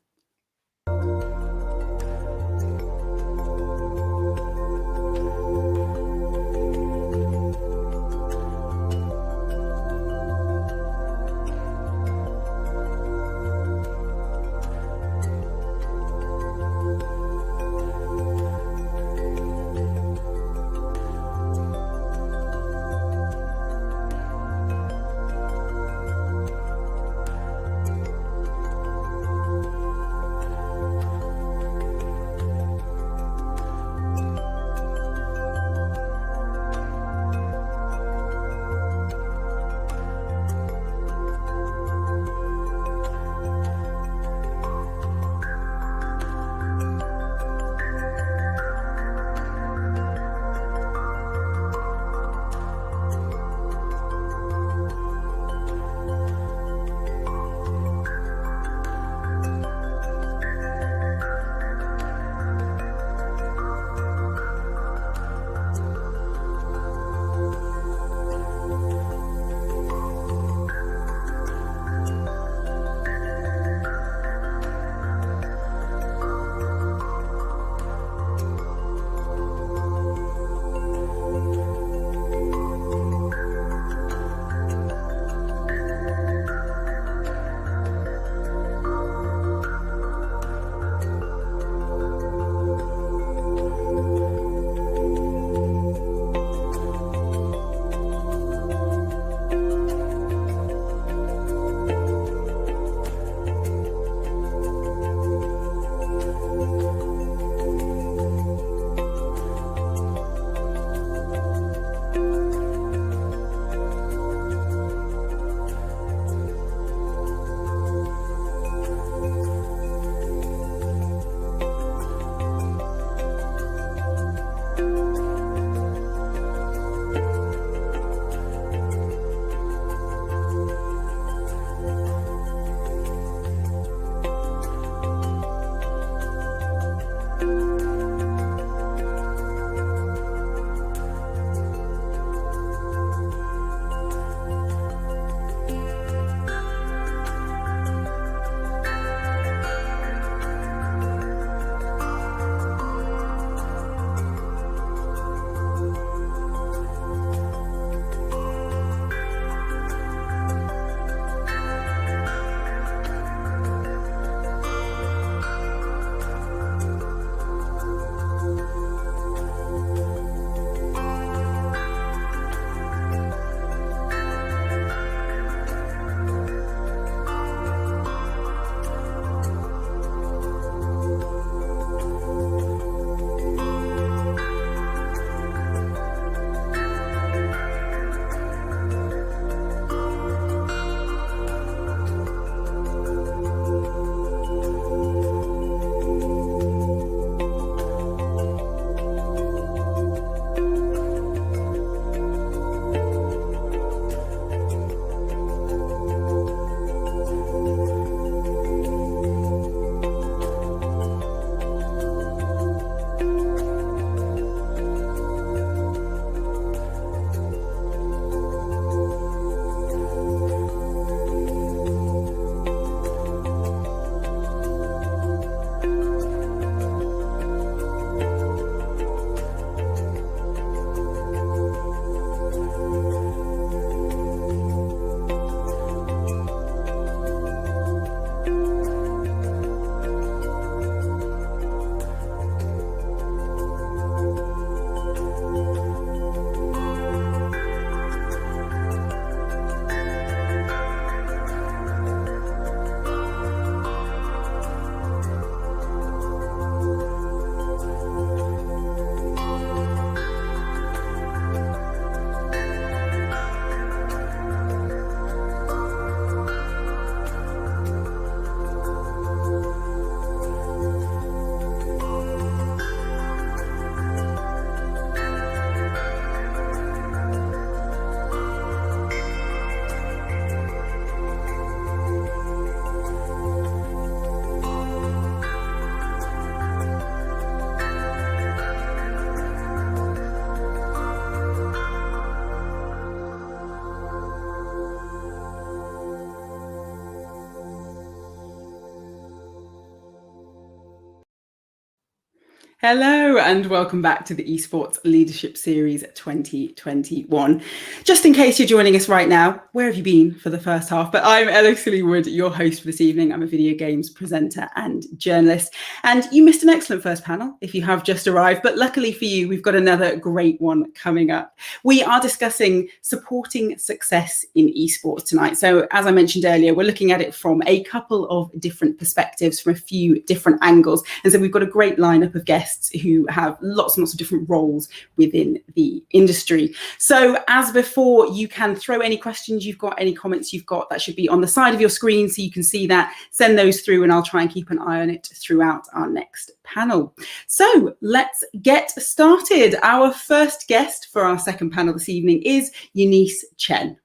Hello and welcome back to the Esports Leadership Series 2021. Just in case you're joining us right now, where have you been for the first half? But I'm Elle Osili Wood, your host for this evening. I'm a video games presenter and journalist. And you missed an excellent first panel if you have just arrived. But luckily for you, we've got another great one coming up. We are discussing supporting success in esports tonight. So as I mentioned earlier, we're looking at it from a couple of different perspectives, from a few different angles. And so we've got a great lineup of guests who have lots and lots of different roles within the industry. So as before, you can throw any questions you've got, any comments you've got. That should be on the side of your screen so you can see that. Send those through and I'll try and keep an eye on it throughout our next panel. So let's get started. Our first guest for our second panel this evening is Eunice Chen.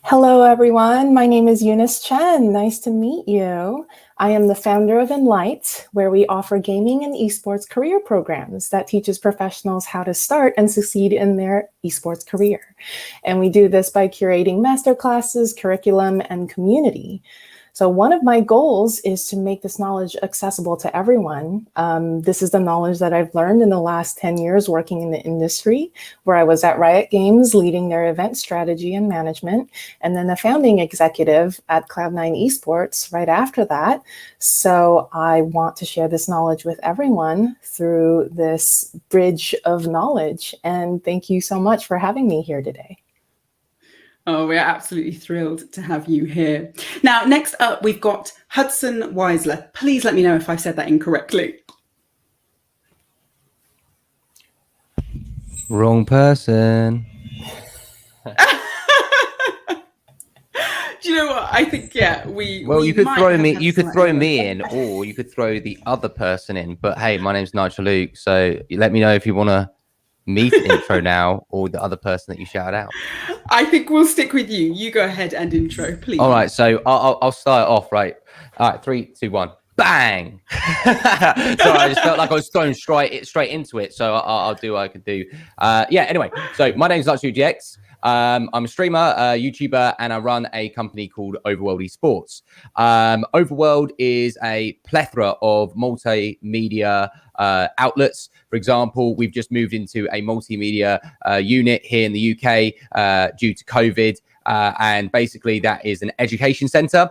Hello, everyone. My name is Eunice Chen. Nice to meet you. I am the founder of Enlight, where we offer gaming and esports career programs that teaches professionals how to start and succeed in their esports career. And we do this by curating masterclasses, curriculum, and community. So one of my goals is to make this knowledge accessible to everyone. This is the knowledge that I've learned in the last 10 years working in the industry, where I was at Riot Games leading their event strategy and management, and then the founding executive at Cloud9 Esports right after that. So I want to share this knowledge with everyone through this bridge of knowledge. And thank you so much for having me here today. Oh, we're absolutely thrilled to have you here. Now, next up, we've got Hudson Weisler. Please let me know if I've said that incorrectly. Wrong person. Do you know what? I think, yeah, you could throw me. You could throw me in, or you could throw the other person in. But hey, my name's NitroLuke, so let me know if you want to me to intro now or the other person that you shout out. I think we'll stick with you. You go ahead and intro, please. All right, so I'll start off, right? All right, 3, 2, 1, bang. Sorry, I just felt like I was thrown straight into it, so I'll do what I could do. Anyway, so my name is NitroLukeDX. I'm a streamer, YouTuber, and I run a company called Overworld Esports. Overworld is a plethora of multimedia outlets. For example, we've just moved into a multimedia unit here in the UK due to COVID. And basically that is an education center.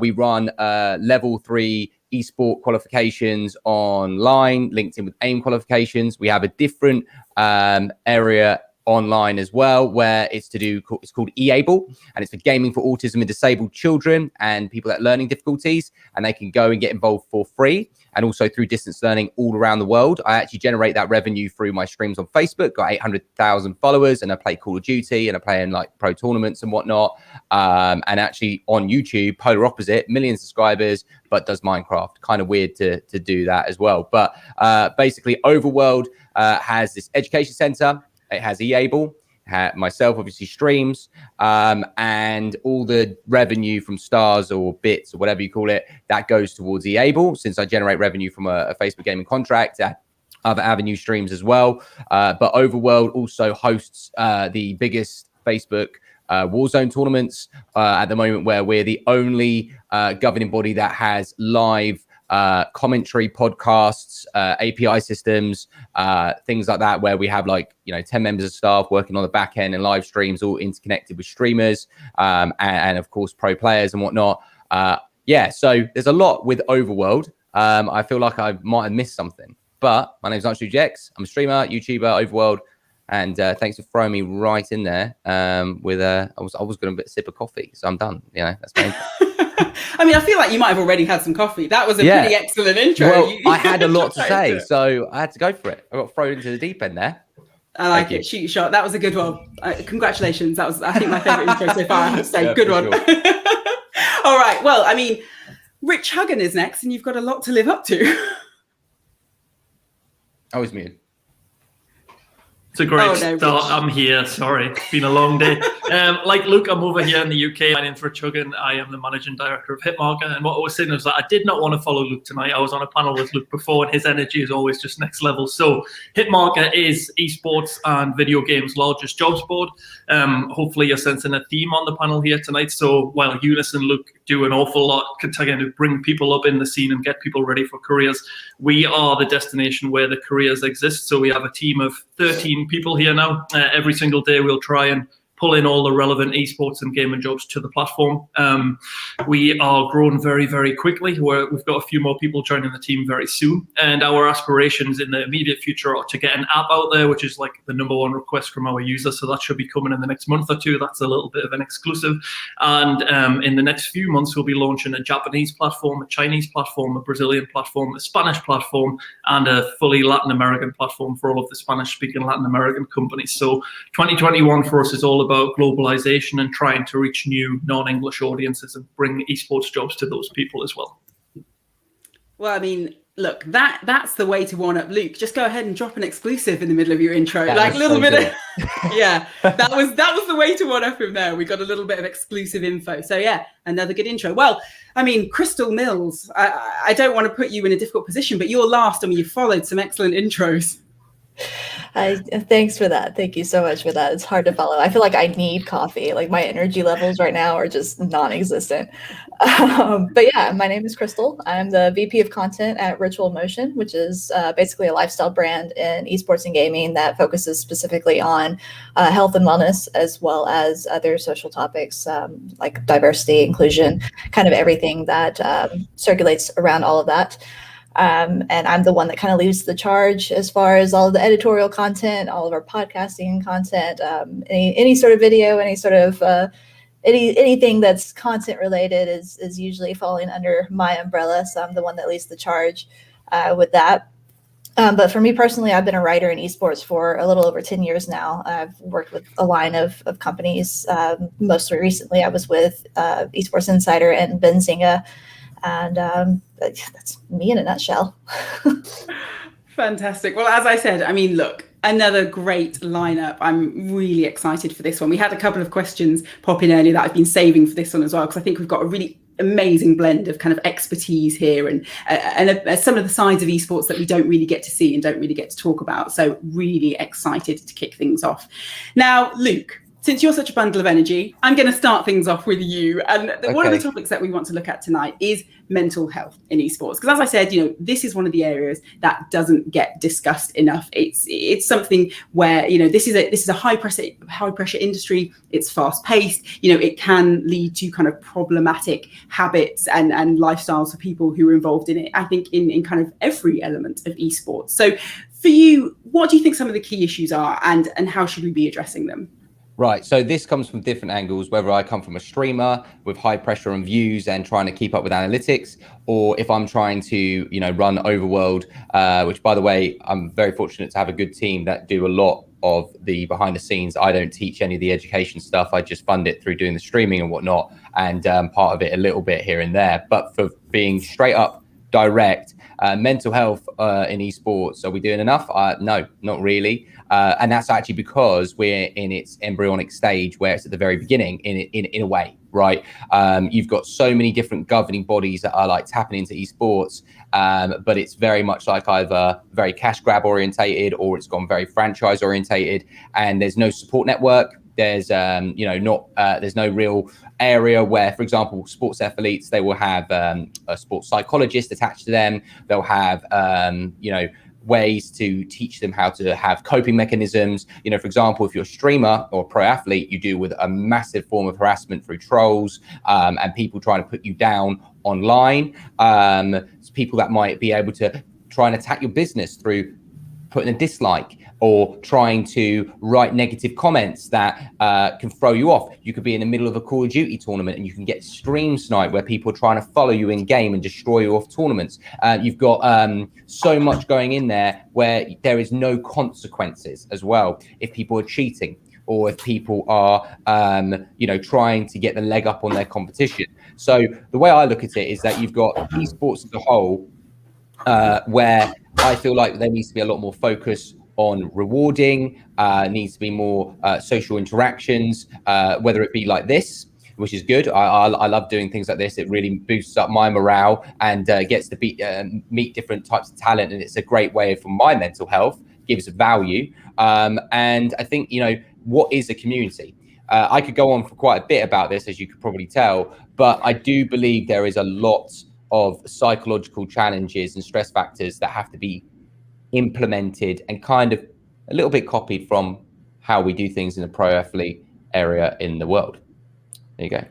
We run level 3 esport qualifications online, linked in with AIM qualifications. We have a different area online as well, where it's called eAble, and it's for gaming for autism and disabled children and people at learning difficulties, and they can go and get involved for free, and also through distance learning all around the world. I actually generate that revenue through my streams on Facebook, got 800,000 followers, and I play Call of Duty and I play in like pro tournaments and whatnot, and actually on YouTube, polar opposite, million subscribers, but does Minecraft. Kind of weird to do that as well. But basically Overworld has this education center. It has eAble, myself obviously streams, and all the revenue from stars or bits or whatever you call it, that goes towards eAble, since I generate revenue from a Facebook gaming contract, other avenue streams as well. But Overworld also hosts the biggest Facebook Warzone tournaments at the moment, where we're the only governing body that has live commentary podcasts, API systems, things like that, where we have 10 members of staff working on the back end and live streams, all interconnected with streamers, and of course pro players and whatnot. So there's a lot with Overworld. I feel like I might have missed something, but my name's NitroLukeDX. I'm a streamer, YouTuber, Overworld, and thanks for throwing me right in there with I was going to sip a coffee, so I'm done. That's my intro. I mean, I feel like you might have already had some coffee. That was a pretty excellent intro. Well, I had a lot to say, so I had to go for it. I got thrown into the deep end there. I like it. Shoot your shot. That was a good one. Congratulations. That was, I think, my favorite intro so far, I have to say. Good one. Sure. All right. Well, I mean, Rich Huggan is next, and you've got a lot to live up to. I was muted. It's a great start. I'm here. Sorry, it's been a long day. Like Luke, I'm over here in the UK. My name's Rich Huggan. I am the managing director of Hitmarker. And what I was saying was that I did not want to follow Luke tonight. I was on a panel with Luke before, and his energy is always just next level. So Hitmarker is esports and video games' largest jobs board. Hopefully you're sensing a theme on the panel here tonight. So while Eunice and Luke do an awful lot to kind of bring people up in the scene and get people ready for careers. We are the destination where the careers exist. So we have a team of 13 people here now. Every single day we'll try and pull in all the relevant esports and gaming jobs to the platform. We are growing very, very quickly. We've got a few more people joining the team very soon. And our aspirations in the immediate future are to get an app out there, which is like the #1 request from our users. So that should be coming in the next month or two. That's a little bit of an exclusive. And in the next few months, we'll be launching a Japanese platform, a Chinese platform, a Brazilian platform, a Spanish platform, and a fully Latin American platform for all of the Spanish-speaking Latin American companies. So 2021 for us is all about globalization and trying to reach new non-English audiences and bring esports jobs to those people as well. Well, I mean, look, that's the way to one up Luke. Just go ahead and drop an exclusive in the middle of your intro, like a little bit of yeah. That was the way to one up him there. We got a little bit of exclusive info. So yeah, another good intro. Well, I mean, Crystal Mills, I don't want to put you in a difficult position, but you're last. I mean, you followed some excellent intros. Thanks for that. Thank you so much for that. It's hard to follow. I feel like I need coffee. Like my energy levels right now are just non-existent. But yeah, my name is Crystal. I'm the VP of Content at Ritual Motion, which is basically a lifestyle brand in esports and gaming that focuses specifically on health and wellness, as well as other social topics like diversity, inclusion, kind of everything that circulates around all of that. And I'm the one that kind of leads the charge as far as all of the editorial content, all of our podcasting content, any sort of video, any sort of anything that's content related is usually falling under my umbrella. So I'm the one that leads the charge with that. But for me personally, I've been a writer in esports for a little over 10 years now. I've worked with a line of companies. Most recently, I was with Esports Insider and Benzinga. And that's me in a nutshell. Fantastic. Well, as I said, I mean, look, another great lineup. I'm really excited for this one. We had a couple of questions pop in earlier that I've been saving for this one as well, because I think we've got a really amazing blend of kind of expertise here and some of the sides of esports that we don't really get to see and don't really get to talk about. So really excited to kick things off. Now, Luke, since you're such a bundle of energy, I'm going to start things off with you. And one of the topics that we want to look at tonight is mental health in esports. Because as I said, you know, this is one of the areas that doesn't get discussed enough. It's something where, you know, this is a high pressure industry. It's fast paced. You know, it can lead to kind of problematic habits and lifestyles for people who are involved in it. I think in kind of every element of esports. So for you, what do you think some of the key issues are, and how should we be addressing them? Right, so this comes from different angles, whether I come from a streamer with high pressure on views and trying to keep up with analytics, or if I'm trying to, you know, run Overworld, which, by the way, I'm very fortunate to have a good team that do a lot of the behind the scenes. I don't teach any of the education stuff. I just fund it through doing the streaming and whatnot, and part of it a little bit here and there. But for being straight up direct, mental health in esports, are we doing enough? No, not really. And that's actually because we're in its embryonic stage, where it's at the very beginning in a way, right? You've got so many different governing bodies that are like tapping into esports, but it's very much like either very cash grab orientated or it's gone very franchise orientated, and there's no support network. There's there's no real area where, for example, sports athletes, they will have a sports psychologist attached to them. They'll have ways to teach them how to have coping mechanisms. You know, for example, if you're a streamer or a pro athlete, you deal with a massive form of harassment through trolls and people trying to put you down online. It's people that might be able to try and attack your business through putting a dislike or trying to write negative comments that can throw you off. You could be in the middle of a Call of Duty tournament and you can get stream snipe where people are trying to follow you in game and destroy you off tournaments. You've got so much going in there where there is no consequences as well if people are cheating or if people are trying to get the leg up on their competition. So the way I look at it is that you've got esports as a whole, where I feel like there needs to be a lot more focus on rewarding, needs to be more social interactions, whether it be like this, which is good. I love doing things like this. It really boosts up my morale and gets to meet different types of talent. And it's a great way for my mental health, gives value. And I think, what is a community? I could go on for quite a bit about this, as you could probably tell, but I do believe there is a lot of psychological challenges and stress factors that have to be implemented and kind of a little bit copied from how we do things in the pro athlete area in the world. There you go.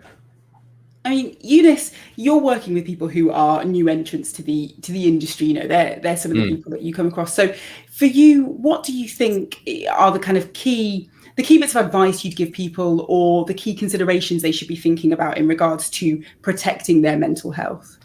I mean, Eunice, you're working with people who are new entrants to the industry. You know, they're some of the people that you come across. So, for you, what do you think are the kind of key bits of advice you'd give people, or the key considerations they should be thinking about in regards to protecting their mental health?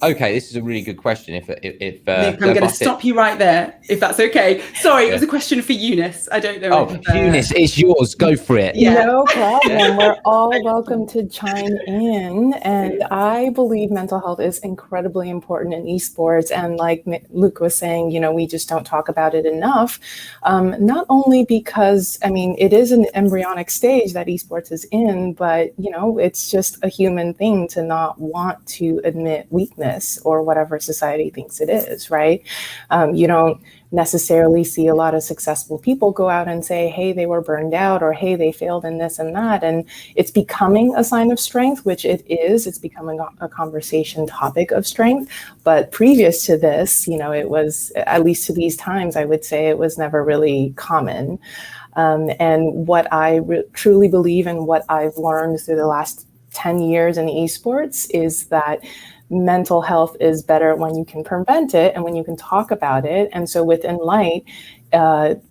Okay, this is a really good question. If Luke, I'm going to stop you right there, if that's okay. Sorry, It was a question for Eunice. I don't know. Oh, Eunice, it's yours. Go for it. Yeah. No problem. We're all welcome to chime in. And I believe mental health is incredibly important in esports. And like Luke was saying, you know, we just don't talk about it enough. Not only because, I mean, it is an embryonic stage that esports is in, but, you know, it's just a human thing to not want to admit weakness or whatever society thinks it is, right? You don't necessarily see a lot of successful people go out and say, hey, they were burned out, or hey, they failed in this and that. And it's becoming a sign of strength, which it is. It's becoming a conversation topic of strength. But previous to this, you know, it was, at least to these times, I would say it was never really common. And what I truly believe and what I've learned through the last 10 years in esports is that mental health is better when you can prevent it and when you can talk about it. And so with Enlight,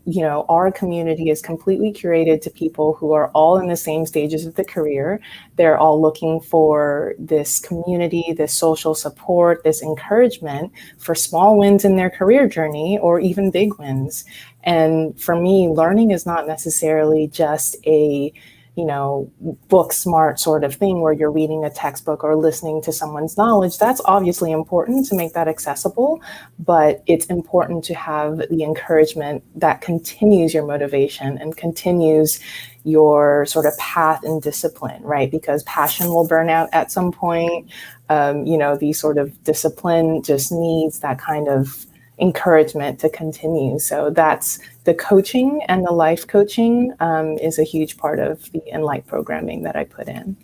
you know, our community is completely curated to people who are all in the same stages of the career. They're all looking for this community, this social support, this encouragement for small wins in their career journey or even big wins. And for me, learning is not necessarily just a, you know, book smart sort of thing where you're reading a textbook or listening to someone's knowledge. That's obviously important to make that accessible, but it's important to have the encouragement that continues your motivation and continues your sort of path and discipline, right? Because passion will burn out at some point. You know, the sort of discipline just needs that kind of encouragement to continue. So that's the coaching, and the life coaching is a huge part of the Enlight programming that I put in.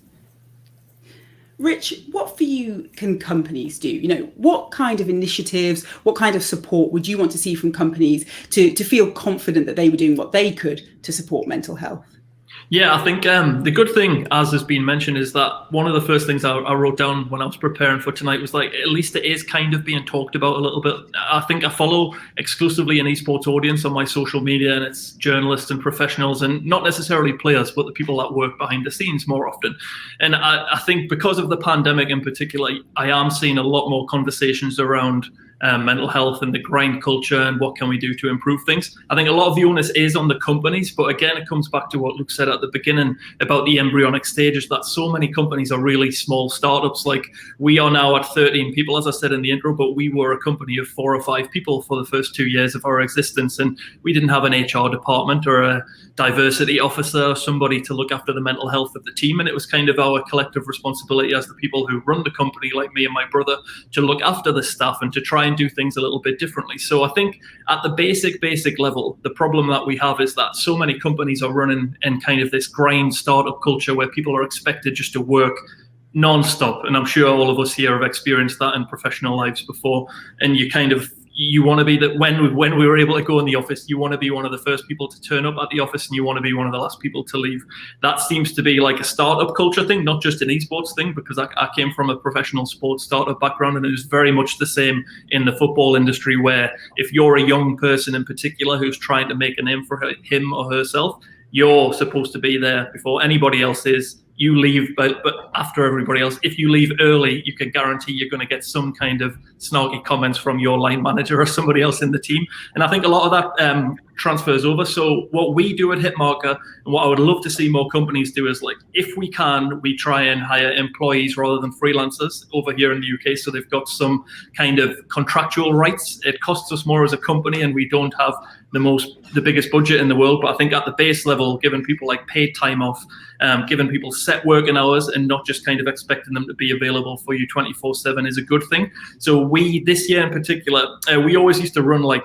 Rich, what for you can companies do? You know, what kind of initiatives, what kind of support would you want to see from companies to feel confident that they were doing what they could to support mental health? Yeah, I think the good thing, as has been mentioned, is that one of the first things I wrote down when I was preparing for tonight was like, at least it is kind of being talked about a little bit. I think I follow exclusively an esports audience on my social media, and it's journalists and professionals, and not necessarily players, but the people that work behind the scenes more often. And I think because of the pandemic in particular, I am seeing a lot more conversations around mental health and the grind culture and what can we do to improve things. I think a lot of the onus is on the companies, but again, it comes back to what Luke said at the beginning about the embryonic stages, that so many companies are really small startups. Like, we are now at 13 people, as I said in the intro, but we were a company of 4 or 5 people for the first 2 years of our existence, and we didn't have an HR department or a diversity officer or somebody to look after the mental health of the team. And it was kind of our collective responsibility as the people who run the company, like me and my brother, to look after the staff and to try and do things a little bit differently. So I think at the basic level, the problem that we have is that so many companies are running in kind of this grind startup culture where people are expected just to work non-stop. And I'm sure all of us here have experienced that in professional lives before. And you want to be that when we were able to go in the office, you want to be one of the first people to turn up at the office, and you want to be one of the last people to leave. That seems to be like a startup culture thing, not just an esports thing, because I came from a professional sports startup background, and it was very much the same in the football industry, where if you're a young person in particular who's trying to make a name for him or herself, you're supposed to be there before anybody else is. You leave, but after everybody else. If you leave early, you can guarantee you're going to get some kind of snarky comments from your line manager or somebody else in the team. And I think a lot of that transfers over. So what we do at Hitmarker, and what I would love to see more companies do, is, like, if we can, we try and hire employees rather than freelancers over here in the UK, so they've got some kind of contractual rights. It costs us more as a company, and we don't have the biggest budget in the world, but I think at the base level, giving people like paid time off, giving people set working hours, and not just kind of expecting them to be available for you 24/7 is a good thing. So we, this year in particular, we always used to run like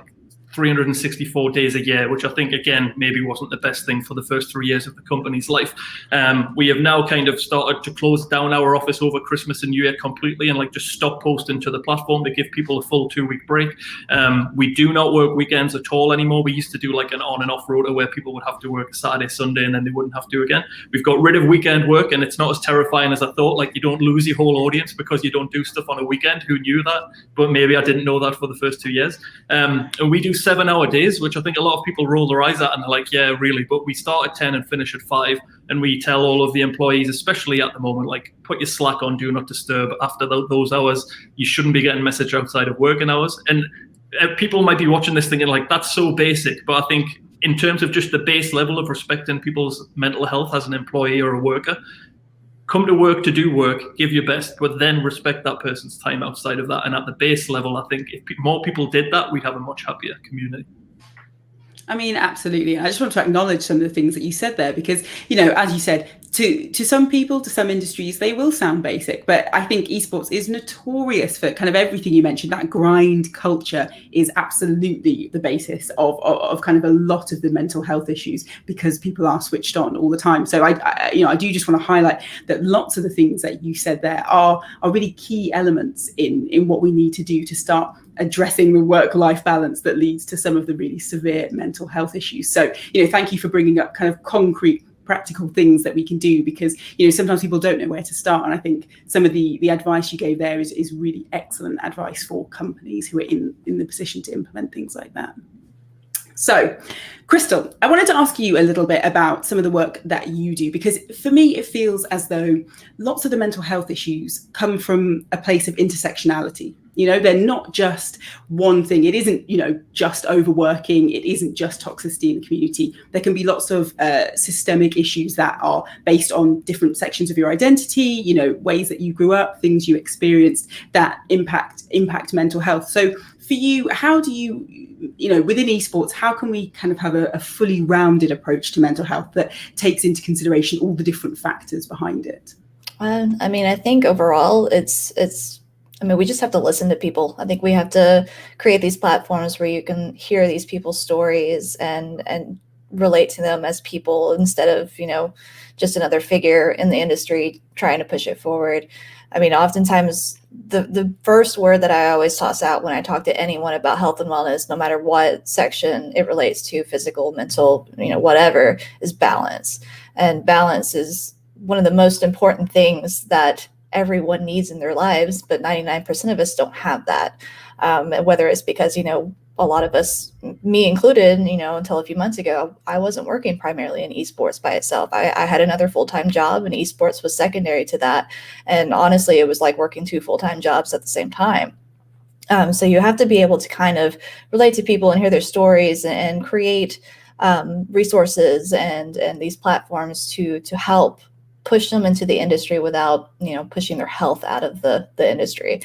364 days a year, which I think, again, maybe wasn't the best thing for the first 3 years of the company's life. We have now kind of started to close down our office over Christmas and New Year completely and like just stop posting to the platform to give people a full 2-week break. We do not work weekends at all anymore. We used to do like an on and off rota where people would have to work a Saturday, Sunday, and then they wouldn't have to again. We've got rid of weekend work, and it's not as terrifying as I thought. Like, you don't lose your whole audience because you don't do stuff on a weekend. Who knew that? But maybe I didn't know that for the first 2 years. And we do 7-hour days, which I think a lot of people roll their eyes at and they're like, yeah, really? But we start at 10 and finish at 5. And we tell all of the employees, especially at the moment, like, put your Slack on do not disturb after those hours. You shouldn't be getting message outside of working hours. And people might be watching this thinking like, that's so basic. But I think in terms of just the base level of respecting people's mental health as an employee or a worker, come to work to do work, give your best, but then respect that person's time outside of that. And at the base level, I think if more people did that, we'd have a much happier community. I mean, absolutely. I just want to acknowledge some of the things that you said there, because, you know, as you said, to some people, to some industries, they will sound basic. But I think esports is notorious for kind of everything you mentioned. That grind culture is absolutely the basis of kind of a lot of the mental health issues, because people are switched on all the time. So I do just want to highlight that lots of the things that you said there are really key elements in what we need to do to start addressing the work-life balance that leads to some of the really severe mental health issues. So, you know, thank you for bringing up kind of concrete, practical things that we can do, because, you know, sometimes people don't know where to start. And I think some of the advice you gave there is really excellent advice for companies who are in the position to implement things like that. So, Crystal, I wanted to ask you a little bit about some of the work that you do, because for me, it feels as though lots of the mental health issues come from a place of intersectionality. You know, they're not just one thing. It isn't, you know, just overworking. It isn't just toxicity in the community. There can be lots of systemic issues that are based on different sections of your identity, you know, ways that you grew up, things you experienced that impact mental health. So for you, how do you, you know, within esports, how can we kind of have a fully rounded approach to mental health that takes into consideration all the different factors behind it? I mean, I think overall we just have to listen to people. I think we have to create these platforms where you can hear these people's stories and relate to them as people instead of, you know, just another figure in the industry trying to push it forward. I mean, oftentimes the first word that I always toss out when I talk to anyone about health and wellness, no matter what section it relates to, physical, mental, you know, whatever, is balance. And balance is one of the most important things that everyone needs in their lives, but 99% of us don't have that. Whether it's because, you know, a lot of us, me included, you know, until a few months ago, I wasn't working primarily in esports by itself. I had another full-time job, and esports was secondary to that. And honestly, it was like working 2 full-time jobs at the same time. So you have to be able to kind of relate to people and hear their stories and create resources and these platforms to help push them into the industry without, you know, pushing their health out of the industry.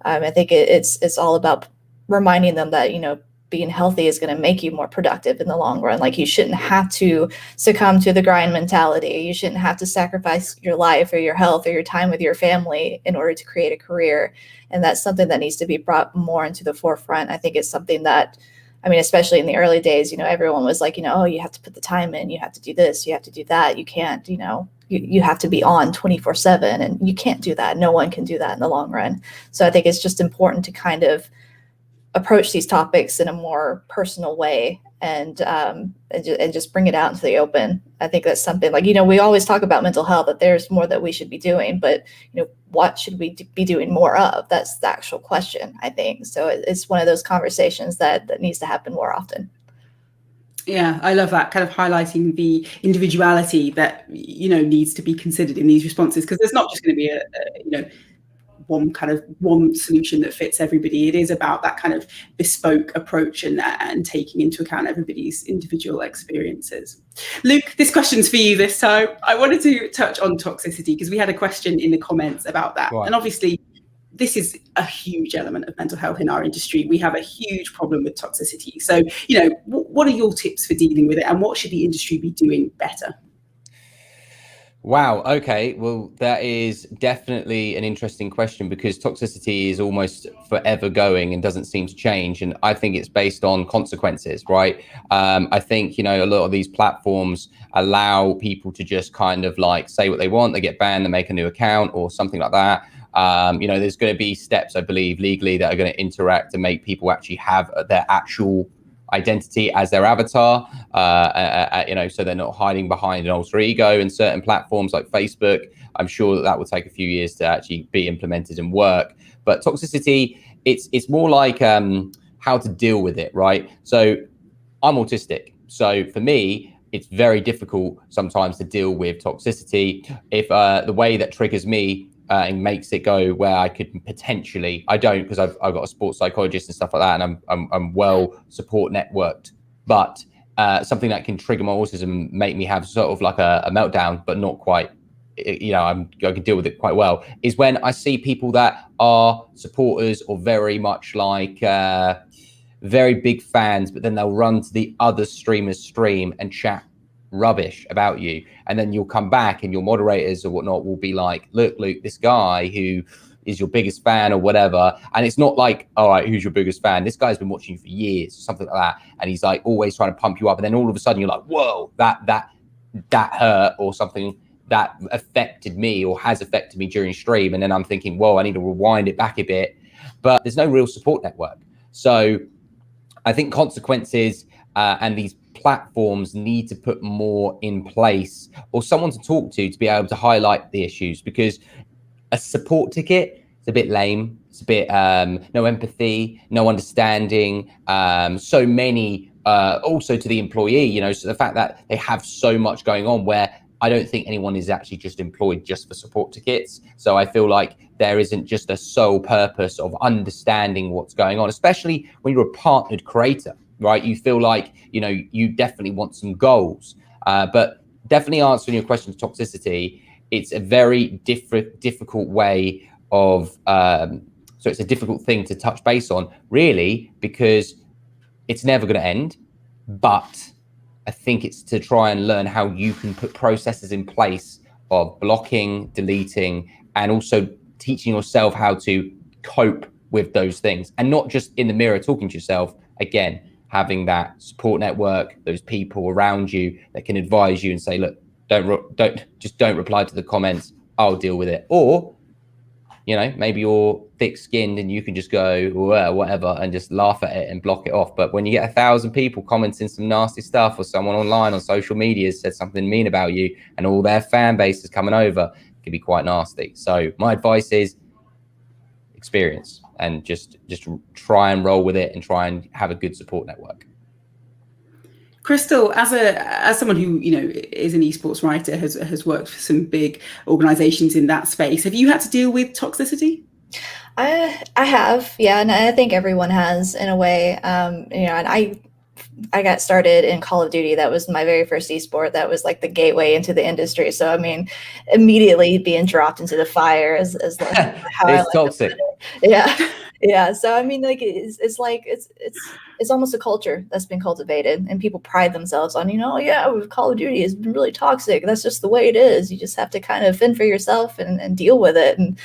I think it's all about reminding them that, you know, being healthy is going to make you more productive in the long run. Like, you shouldn't have to succumb to the grind mentality. You shouldn't have to sacrifice your life or your health or your time with your family in order to create a career. And that's something that needs to be brought more into the forefront. I think it's something that, I mean, especially in the early days, you know, everyone was like, you know, oh, you have to put the time in, you have to do this, you have to do that. You can't, you know, you have to be on 24/7, and you can't do that. No one can do that in the long run. So I think it's just important to kind of approach these topics in a more personal way and just bring it out into the open. I think that's something like, you know, we always talk about mental health, that there's more that we should be doing, but, you know, what should we be doing more of? That's the actual question, I think. So it's one of those conversations that needs to happen more often. Yeah, I love that, kind of highlighting the individuality that, you know, needs to be considered in these responses, because there's not just going to be a you know, one solution that fits everybody. It is about that kind of bespoke approach and taking into account everybody's individual experiences. Luke, this question's for you this time. I wanted to touch on toxicity because we had a question in the comments about that. Right. And obviously, this is a huge element of mental health in our industry. We have a huge problem with toxicity. So, you know, what are your tips for dealing with it, and what should the industry be doing better? Wow. Okay. Well, that is definitely an interesting question because toxicity is almost forever going and doesn't seem to change. And I think it's based on consequences, right? I think, a lot of these platforms allow people to just kind of like say what they want. They get banned, they make a new account or something like that. There's going to be steps, I believe, legally that are going to interact and make people actually have their actual identity as their avatar, so they're not hiding behind an alter ego. In certain platforms like Facebook, I'm sure that will take a few years to actually be implemented and work. But toxicity, it's more like how to deal with it, right? So I'm autistic. So for me, it's very difficult sometimes to deal with toxicity. If the way that triggers me and makes it go where I could potentially, I don't, because I've got a sports psychologist and stuff like that, and I'm well support networked, but something that can trigger my autism, make me have sort of like a meltdown, but not quite, I can deal with it quite well, is when I see people that are supporters or very much like very big fans, but then they'll run to the other streamer's stream and chat rubbish about you, and then you'll come back and your moderators or whatnot will be like, look, Luke, this guy who is your biggest fan or whatever, and it's not like, all right, who's your biggest fan? This guy's been watching you for years or something like that, and he's like always trying to pump you up, and then all of a sudden you're like, whoa, that hurt, or something that affected me or has affected me during stream, and then I'm thinking, whoa, I need to rewind it back a bit, but there's no real support network. So I think consequences and these platforms need to put more in place, or someone to talk to be able to highlight the issues, because a support ticket is a bit lame. It's a bit no empathy, no understanding, so many also to the employee, so the fact that they have so much going on where I don't think anyone is actually just employed just for support tickets. So I feel like there isn't just a sole purpose of understanding what's going on, especially when you're a partnered creator, right? You feel like, you definitely want some goals, but definitely answering your question to toxicity, it's a very difficult way of, so it's a difficult thing to touch base on, really, because it's never going to end. But I think it's to try and learn how you can put processes in place of blocking, deleting, and also teaching yourself how to cope with those things, and not just in the mirror talking to yourself. Again, having that support network, those people around you that can advise you and say, look, don't reply to the comments, I'll deal with it. Or, maybe you're thick-skinned and you can just go, well, whatever, and just laugh at it and block it off. But when you get 1,000 people commenting some nasty stuff, or someone online on social media has said something mean about you, and all their fan base is coming over, it can be quite nasty. So my advice is experience, and just try and roll with it and try and have a good support network. Crystal, as someone who is an esports writer, has worked for some big organizations in that space, have you had to deal with toxicity? I have, yeah, and I think everyone has in a way. And I got started in Call of Duty. That was my very first esport. That was like the gateway into the industry. So I mean, immediately being dropped into the fire is like how it's toxic. Yeah. So I mean, like it's almost a culture that's been cultivated, and people pride themselves on, Call of Duty has been really toxic. That's just the way it is. You just have to kind of fend for yourself and deal with it. And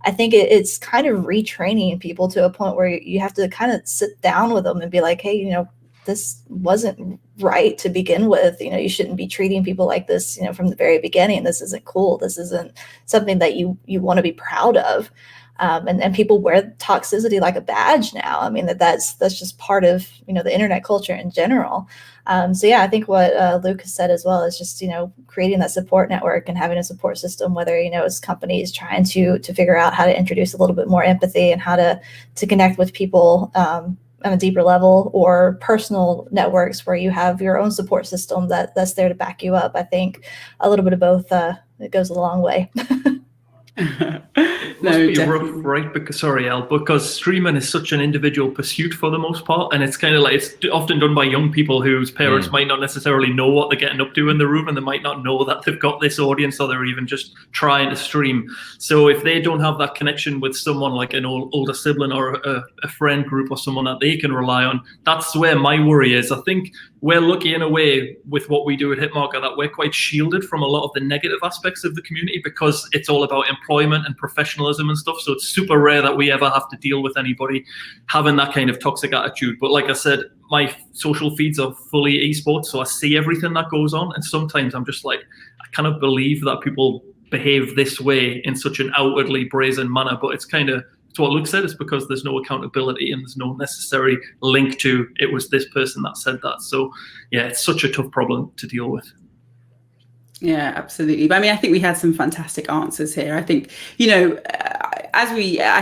I think it's kind of retraining people to a point where you have to kind of sit down with them and be like, hey, this wasn't right to begin with. You shouldn't be treating people like this, from the very beginning. This isn't cool. This isn't something that you want to be proud of. And people wear toxicity like a badge now. I mean, that's just part of, the internet culture in general. So yeah, I think what Luke has said as well is just, creating that support network and having a support system, whether, it's companies trying to figure out how to introduce a little bit more empathy and how to connect with people, on a deeper level, or personal networks where you have your own support system that's there to back you up. I think a little bit of both, it goes a long way. must be definitely. rough, right? Because sorry, Elle, because streaming is such an individual pursuit for the most part, and it's kind of like it's often done by young people whose parents might not necessarily know what they're getting up to in the room, and they might not know that they've got this audience, or they're even just trying to stream. So if they don't have that connection with someone like an older sibling or a friend group or someone that they can rely on, that's where my worry is. I think we're lucky in a way with what we do at Hitmarker that we're quite shielded from a lot of the negative aspects of the community, because it's all about employment and professionalism and stuff. So it's super rare that we ever have to deal with anybody having that kind of toxic attitude. But like I said, my social feeds are fully esports, so I see everything that goes on. And sometimes I'm just like, I cannot believe that people behave this way in such an outwardly brazen manner. But it's kind of, it's what Luke said, it's because there's no accountability and there's no necessary link to it was this person that said that. So yeah, it's such a tough problem to deal with. Yeah, absolutely. But I mean, I think we had some fantastic answers here. I think, you know, I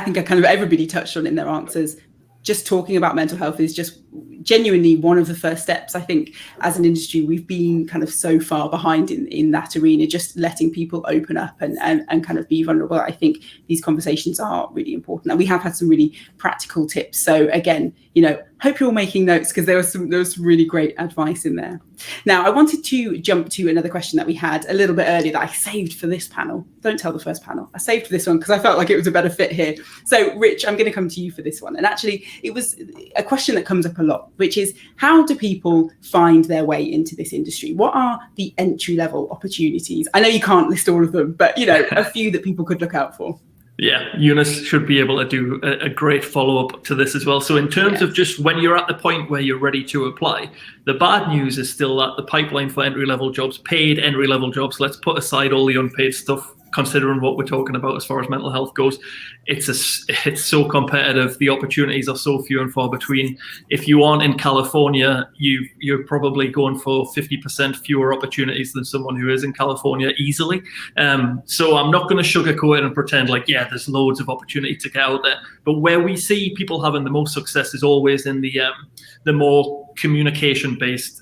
think kind of everybody touched on in their answers, just talking about mental health is just genuinely one of the first steps. I think as an industry, we've been kind of so far behind in that arena, just letting people open up and kind of be vulnerable. I think these conversations are really important. And we have had some really practical tips. So again, you know, hope you're all making notes, because there was some really great advice in there. Now, I wanted to jump to another question that we had a little bit earlier that I saved for this panel. Don't tell the first panel. I saved for this one because I felt like it was a better fit here. So Rich, I'm going to come to you for this one. And actually, it was a question that comes up a lot, which is, how do people find their way into this industry? What are the entry-level opportunities? I know you can't list all of them, but, you know, a few that people could look out for. Yeah, Eunice should be able to do a great follow-up to this as well. So in terms of just when you're at the point where you're ready to apply, the bad news is still that the pipeline for entry-level jobs, paid entry-level jobs, let's put aside all the unpaid stuff, considering what we're talking about as far as mental health goes, it's so competitive. The opportunities are so few and far between. If you aren't in California, you're probably going for 50% fewer opportunities than someone who is in California easily. So I'm not going to sugarcoat it and pretend like, yeah, there's loads of opportunity to get out there. But where we see people having the most success is always in the more communication-based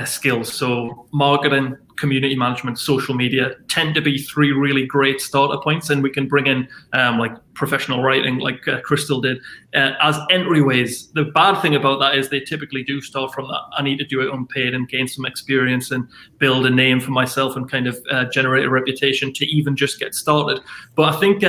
skills. So marketing, community management, social media tend to be three really great starter points, and we can bring in like professional writing, like Crystal did, as entryways. The bad thing about that is they typically do start from that. I need to do it unpaid and gain some experience and build a name for myself and kind of generate a reputation to even just get started. But I think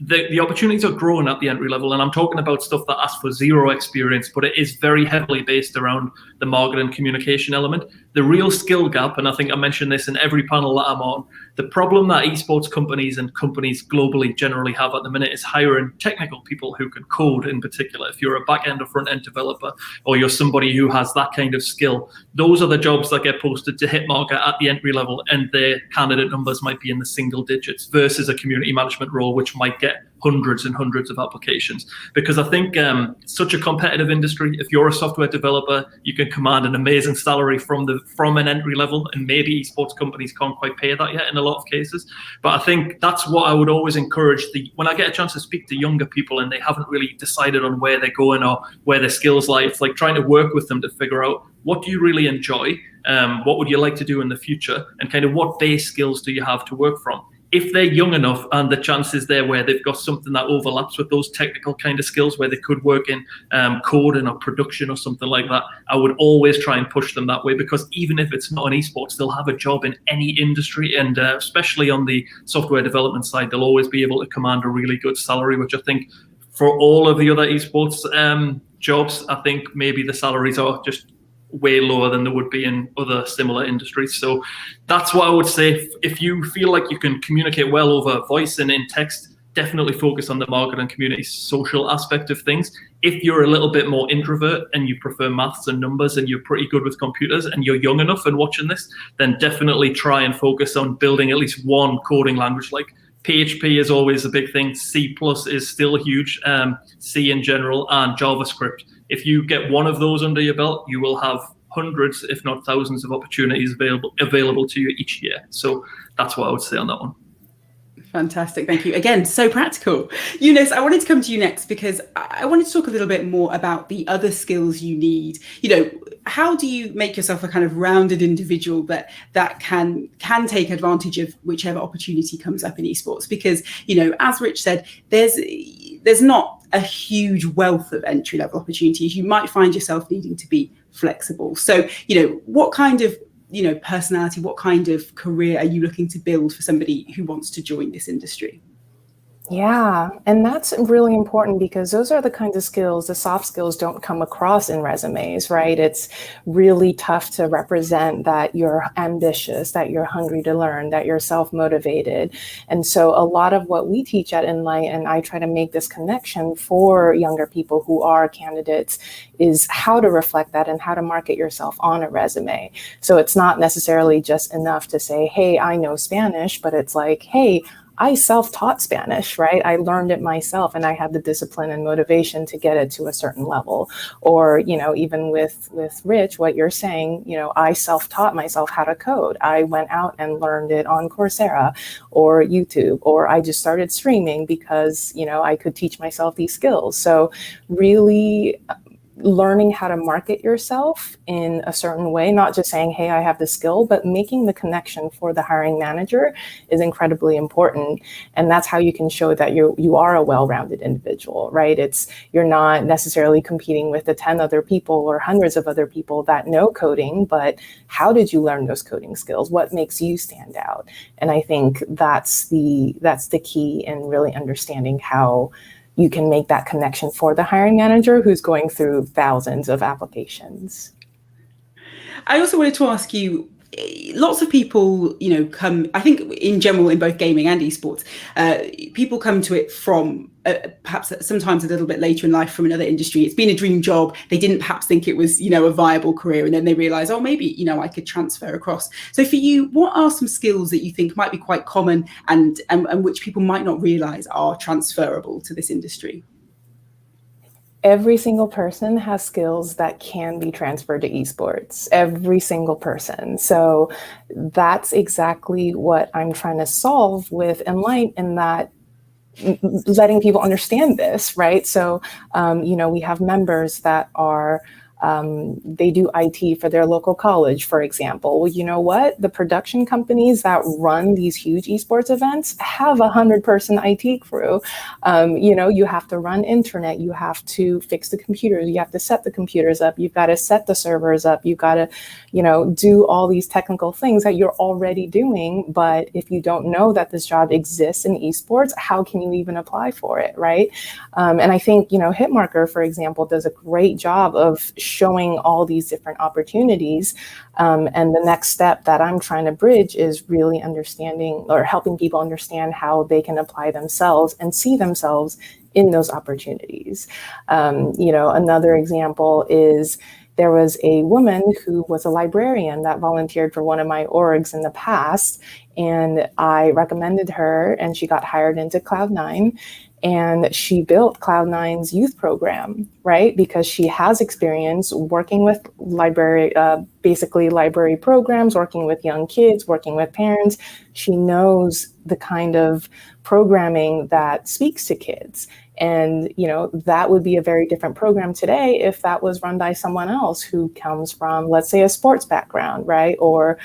the opportunities are growing at the entry level, and I'm talking about stuff that asks for zero experience, but it is very heavily based around the marketing communication element. The real skill gap, and I think I mentioned this in every panel that I'm on, the problem that esports companies and companies globally generally have at the minute is hiring technical people who can code in particular. If you're a back-end or front-end developer, or you're somebody who has that kind of skill, those are the jobs that get posted to Hitmarker at the entry level, and their candidate numbers might be in the single digits versus a community management role, which might get hundreds and hundreds of applications. Because I think it's such a competitive industry. If you're a software developer, you can command an amazing salary from an entry level, and maybe esports companies can't quite pay that yet in a lot of cases. But I think that's what I would always encourage. When I get a chance to speak to younger people and they haven't really decided on where they're going or where their skills lie, it's like trying to work with them to figure out, what do you really enjoy? What would you like to do in the future? And kind of what base skills do you have to work from? If they're young enough and the chance is there where they've got something that overlaps with those technical kind of skills, where they could work in coding or production or something like that, I would always try and push them that way, because even if it's not an esports, they'll have a job in any industry, and especially on the software development side, they'll always be able to command a really good salary, which I think for all of the other esports jobs, I think maybe the salaries are just way lower than there would be in other similar industries. So that's what I would say. If you feel like you can communicate well over voice and in text, definitely focus on the market and community social aspect of things. If you're a little bit more introvert and you prefer maths and numbers and you're pretty good with computers and you're young enough and watching this, then definitely try and focus on building at least one coding language. Like PHP is always a big thing. C+ is still huge, C in general, and JavaScript. If you get one of those under your belt, you will have hundreds, if not thousands, of opportunities available to you each year. So that's what I would say on that one. Fantastic. Thank you. Again, so practical. Eunice, I wanted to come to you next because I wanted to talk a little bit more about the other skills you need. You know, how do you make yourself a kind of rounded individual that can take advantage of whichever opportunity comes up in esports? Because, you know, as Rich said, there's not a huge wealth of entry-level opportunities. You might find yourself needing to be flexible. So, you know, what kind of, you know, personality, what kind of career are you looking to build for somebody who wants to join this industry? Yeah, and that's really important because those are the kinds of skills, the soft skills don't come across in resumes, right? It's really tough to represent that you're ambitious, that you're hungry to learn, that you're self-motivated. And so a lot of what we teach at Enlight, and I try to make this connection for younger people who are candidates, is how to reflect that and how to market yourself on a resume. So it's not necessarily just enough to say, hey, I know Spanish, but it's like, hey, I self-taught Spanish, right? I learned it myself and I had the discipline and motivation to get it to a certain level. Or, you know, even with Rich, what you're saying, you know, I self-taught myself how to code. I went out and learned it on Coursera or YouTube, or I just started streaming because, you know, I could teach myself these skills. So really learning how to market yourself in a certain way, not just saying, hey, I have the skill, but making the connection for the hiring manager is incredibly important. And that's how you can show that you are a well-rounded individual, right? You're not necessarily competing with the 10 other people or hundreds of other people that know coding, but how did you learn those coding skills? What makes you stand out? And I think that's the key in really understanding how you can make that connection for the hiring manager who's going through thousands of applications. I also wanted to ask you, lots of people, you know, come, I think in general, in both gaming and esports, people come to it from perhaps sometimes a little bit later in life from another industry. It's been a dream job. They didn't perhaps think it was, you know, a viable career. And then they realize, oh, maybe, you know, I could transfer across. So for you, what are some skills that you think might be quite common and which people might not realize are transferable to this industry? Every single person has skills that can be transferred to esports, every single person. So that's exactly what I'm trying to solve with Enlight, in that letting people understand this, right? So, you know, we have members that are, they do IT for their local college, for example. Well, you know what? The production companies that run these huge esports events have 100-person IT crew. You know, you have to run internet, you have to fix the computers, you have to set the computers up, you've got to set the servers up, you've got to, you know, do all these technical things that you're already doing. But if you don't know that this job exists in esports, how can you even apply for it, right? And I think, you know, Hitmarker, for example, does a great job of showing all these different opportunities. And the next step that I'm trying to bridge is really understanding or helping people understand how they can apply themselves and see themselves in those opportunities. You know, another example is there was a woman who was a librarian that volunteered for one of my orgs in the past, and I recommended her and she got hired into Cloud9. And she built Cloud9's youth program, right? Because she has experience working with basically library programs, working with young kids, working with parents. She knows the kind of programming that speaks to kids. And, you know, that would be a very different program today if that was run by someone else who comes from, let's say, a sports background, right? Or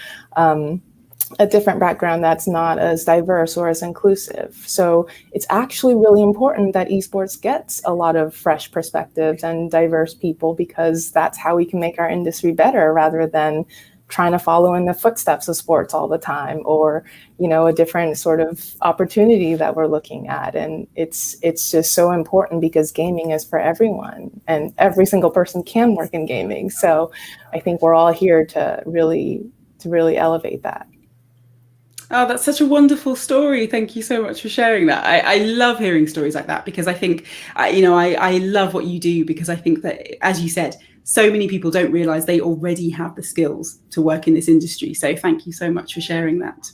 a different background that's not as diverse or as inclusive. So it's actually really important that esports gets a lot of fresh perspectives and diverse people, because that's how we can make our industry better, rather than trying to follow in the footsteps of sports all the time, or, you know, a different sort of opportunity that we're looking at. And it's just so important, because gaming is for everyone and every single person can work in gaming. So I think we're all here to really elevate that. Oh, that's such a wonderful story. Thank you so much for sharing that. I love hearing stories like that, because I think, you know, I love what you do, because I think that, as you said, so many people don't realize they already have the skills to work in this industry. So thank you so much for sharing that.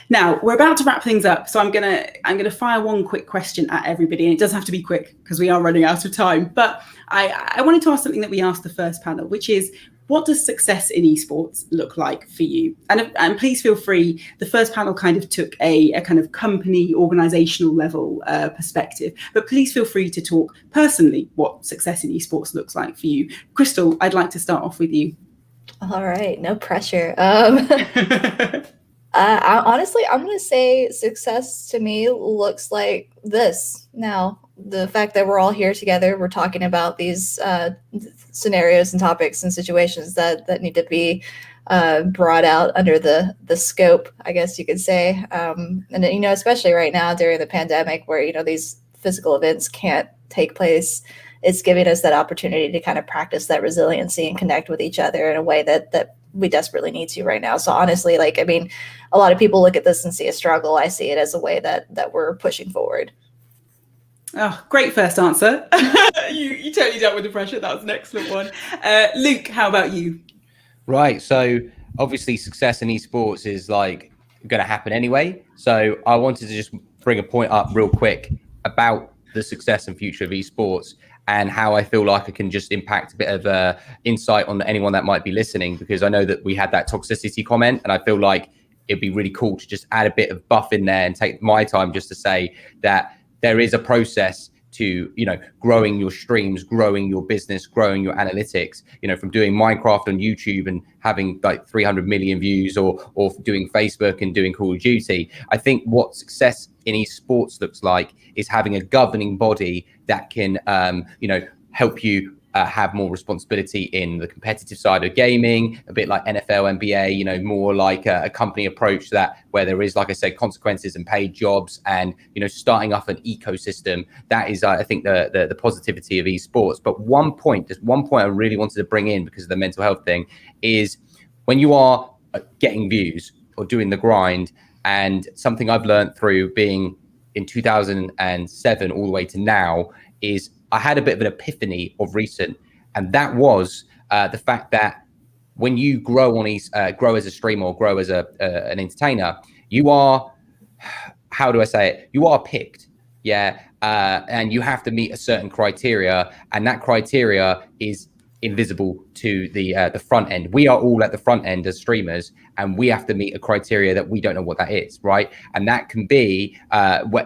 Now, we're about to wrap things up, so I'm gonna fire one quick question at everybody, and it does have to be quick because we are running out of time. But I wanted to ask something that we asked the first panel, which is, what does success in esports look like for you? And please feel free. The first panel kind of took a kind of company organizational level perspective, but please feel free to talk personally what success in esports looks like for you. Crystal, I'd like to start off with you. All right, no pressure. Honestly, I'm going to say success to me looks like this. Now, the fact that we're all here together, we're talking about these scenarios and topics and situations that need to be brought out under the scope, I guess you could say. And, you know, especially right now during the pandemic where, you know, these physical events can't take place, it's giving us that opportunity to kind of practice that resiliency and connect with each other in a way that we desperately need to right now. So honestly, like, I mean, a lot of people look at this and see a struggle. I see it as a way that we're pushing forward. Oh, great first answer. You totally dealt with the pressure. That was an excellent one. Luke, how about you? Right. So obviously success in esports is like going to happen anyway. So I wanted to just bring a point up real quick about the success and future of esports and how I feel like I can just impact a bit of insight on anyone that might be listening, because I know that we had that toxicity comment, and I feel like it'd be really cool to just add a bit of buff in there and take my time just to say that there is a process to, you know, growing your streams, growing your business, growing your analytics, you know, from doing Minecraft on YouTube and having like 300 million views or doing Facebook and doing Call of Duty. I think what success in esports looks like is having a governing body that can, you know, help you have more responsibility in the competitive side of gaming, a bit like NFL, NBA, you know, more like a company approach that where there is, like I said, consequences and paid jobs and, you know, starting up an ecosystem. That is, I think, the positivity of esports. But one point I really wanted to bring in because of the mental health thing is when you are getting views or doing the grind, and something I've learned through being in 2007 all the way to now is I had a bit of an epiphany of recent, and that was the fact that when you grow grow as a streamer or grow as an entertainer, you are, how do I say it? You are picked, yeah, and you have to meet a certain criteria, and that criteria is invisible to the front end. We are all at the front end as streamers, and we have to meet a criteria that we don't know what that is, right? And that can be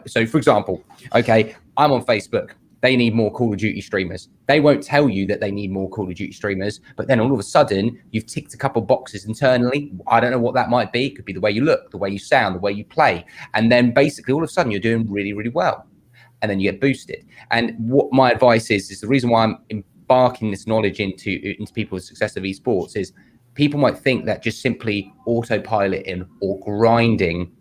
so, for example, okay, I'm on Facebook. They need more Call of Duty streamers. They won't tell you that they need more Call of Duty streamers, but then all of a sudden you've ticked a couple boxes internally. I don't know what that might be. It could be the way you look, the way you sound, the way you play. And then basically all of a sudden you're doing really, really well. And then you get boosted. And what my advice is the reason why I'm embarking this knowledge into people's success of esports is people might think that just simply autopiloting or grinding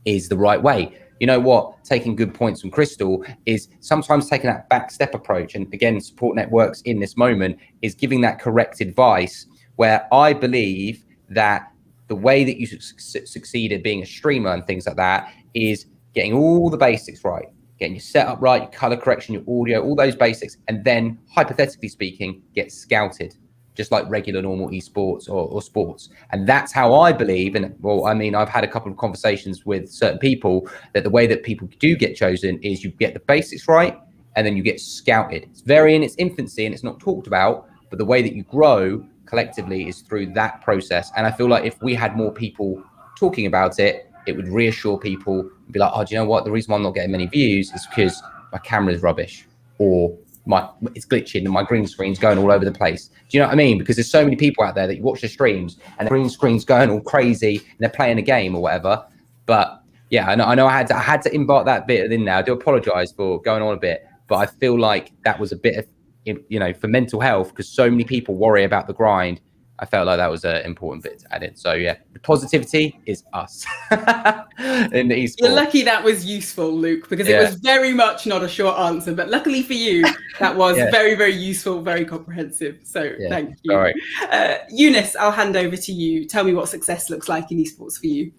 is the right way. You know what? Taking good points from Crystal is sometimes taking that back step approach. And again, support networks in this moment is giving that correct advice, where I believe that the way that you succeed at being a streamer and things like that is getting all the basics right, getting your setup right, your color correction, your audio, all those basics. And then hypothetically speaking, get scouted, just like regular normal esports or sports. And that's how I believe, and well, I mean, I've had a couple of conversations with certain people that the way that people do get chosen is you get the basics right, and then you get scouted. It's very in its infancy and it's not talked about, but the way that you grow collectively is through that process. And I feel like if we had more people talking about it, it would reassure people and be like, oh, do you know what? The reason why I'm not getting many views is because my camera is rubbish, or it's glitching and my green screen's going all over the place. Do you know what I mean? Because there's so many people out there that you watch the streams and the green screen's going all crazy and they're playing a game or whatever. But yeah, I know I had to embark that bit in there. I do apologize for going on a bit, but I feel like that was a bit of, you know, for mental health, because so many people worry about the grind. I felt like that was an important bit to add in. So yeah, the positivity is us in the esports. You're lucky that was useful, Luke, because it was very much not a short answer. But luckily for you, that was very, very useful, very comprehensive. So thank you. All right. Eunice, I'll hand over to you. Tell me what success looks like in esports for you.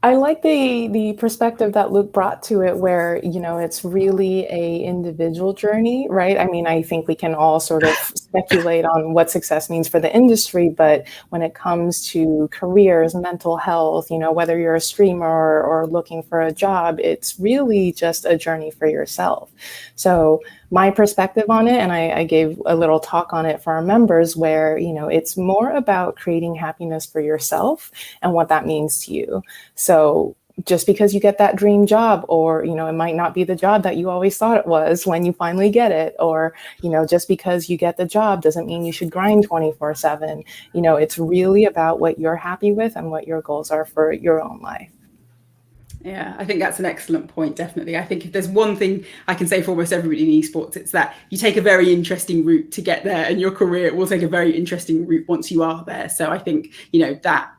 I like the perspective that Luke brought to it, where, you know, it's really a individual journey, right? I mean, I think we can all sort of speculate on what success means for the industry, but when it comes to careers, mental health, you know, whether you're a streamer or looking for a job, it's really just a journey for yourself. So my perspective on it, and I gave a little talk on it for our members, where, you know, it's more about creating happiness for yourself and what that means to you. So just because you get that dream job, or, you know, it might not be the job that you always thought it was when you finally get it, or, you know, just because you get the job doesn't mean you should grind 24/7. You know, it's really about what you're happy with and what your goals are for your own life. Yeah, I think that's an excellent point, definitely. I think if there's one thing I can say for almost everybody in esports, it's that you take a very interesting route to get there, and your career will take a very interesting route once you are there. So I think, you know, that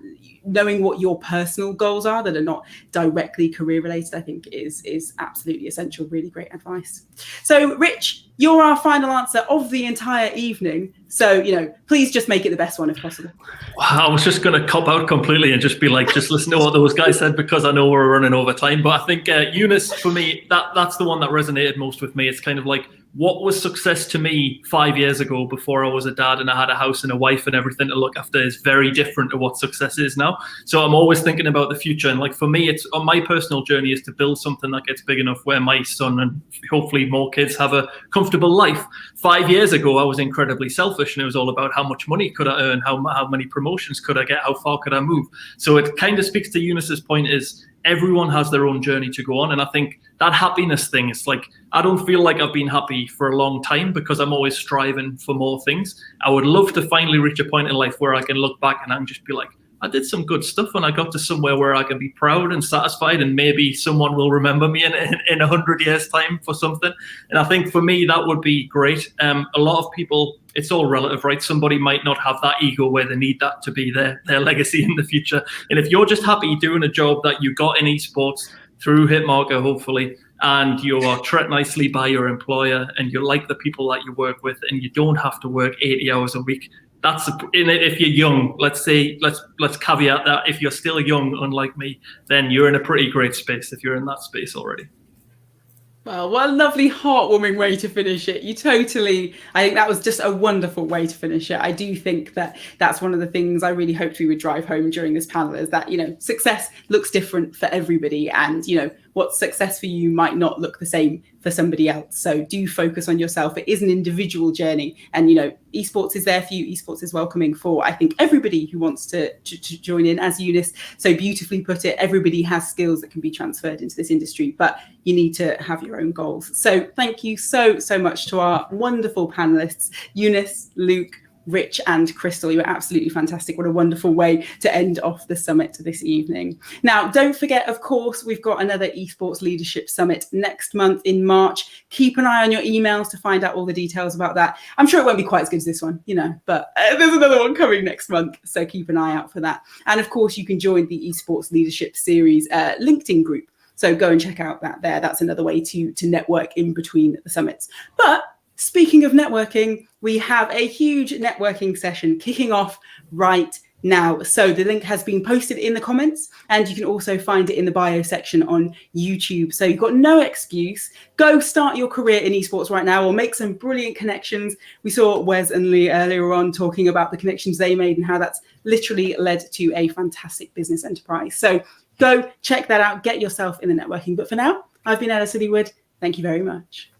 knowing what your personal goals are that are not directly career related, I think is absolutely essential. Really great advice. So Rich, you're our final answer of the entire evening. So, you know, please just make it the best one if possible. Wow, I was just going to cop out completely and just be like, just listen to what those guys said, because I know we're running over time. But I think Eunice, for me, that's the one that resonated most with me. It's kind of like, what was success to me 5 years ago before I was a dad and I had a house and a wife and everything to look after is very different to what success is now. So I'm always thinking about the future. And like for me, it's on my personal journey is to build something that gets big enough where my son and hopefully more kids have a comfortable life. 5 years ago, I was incredibly selfish, and it was all about how much money could I earn, how many promotions could I get, how far could I move. So it kind of speaks to Eunice's point is everyone has their own journey to go on. And I think that happiness thing is like, I don't feel like I've been happy for a long time because I'm always striving for more things. I would love to finally reach a point in life where I can look back and I can just be like, I did some good stuff and I got to somewhere where I can be proud and satisfied, and maybe someone will remember me in 100 years time for something. And I think for me, that would be great. A lot of people, it's all relative, right? Somebody might not have that ego where they need that to be their legacy in the future. And if you're just happy doing a job that you got in esports through Hitmarker, hopefully, and you are treated nicely by your employer and you like the people that you work with and you don't have to work 80 hours a week, if you're young, let's caveat that if you're still young, unlike me, then you're in a pretty great space if you're in that space already. Well, what a lovely, heartwarming way to finish it. I think that was just a wonderful way to finish it. I do think that that's one of the things I really hoped we would drive home during this panel, is that, you know, success looks different for everybody, and, you know, what's success for you might not look the same for somebody else. So do focus on yourself. It is an individual journey, and, you know, esports is there for you. Esports is welcoming for, I think, everybody who wants to join in. As Eunice so beautifully put it, everybody has skills that can be transferred into this industry, but you need to have your own goals. So thank you so much to our wonderful panelists, Eunice, Luke, Rich and Crystal. You were absolutely fantastic. What a wonderful way to end off the summit this evening. Now, don't forget, of course, we've got another Esports Leadership Summit next month in March. Keep an eye on your emails to find out all the details about that. I'm sure it won't be quite as good as this one, you know, but there's another one coming next month, so keep an eye out for that. And of course, you can join the Esports Leadership Series LinkedIn group. So go and check out that there. That's another way to network in between the summits. But speaking of networking, we have a huge networking session kicking off right now. So the link has been posted in the comments, and you can also find it in the bio section on YouTube. So you've got no excuse. Go start your career in esports right now, or make some brilliant connections. We saw Wes and Lee earlier on talking about the connections they made and how that's literally led to a fantastic business enterprise. So go check that out, get yourself in the networking. But for now, I've been Elle Osili Wood. Thank you very much.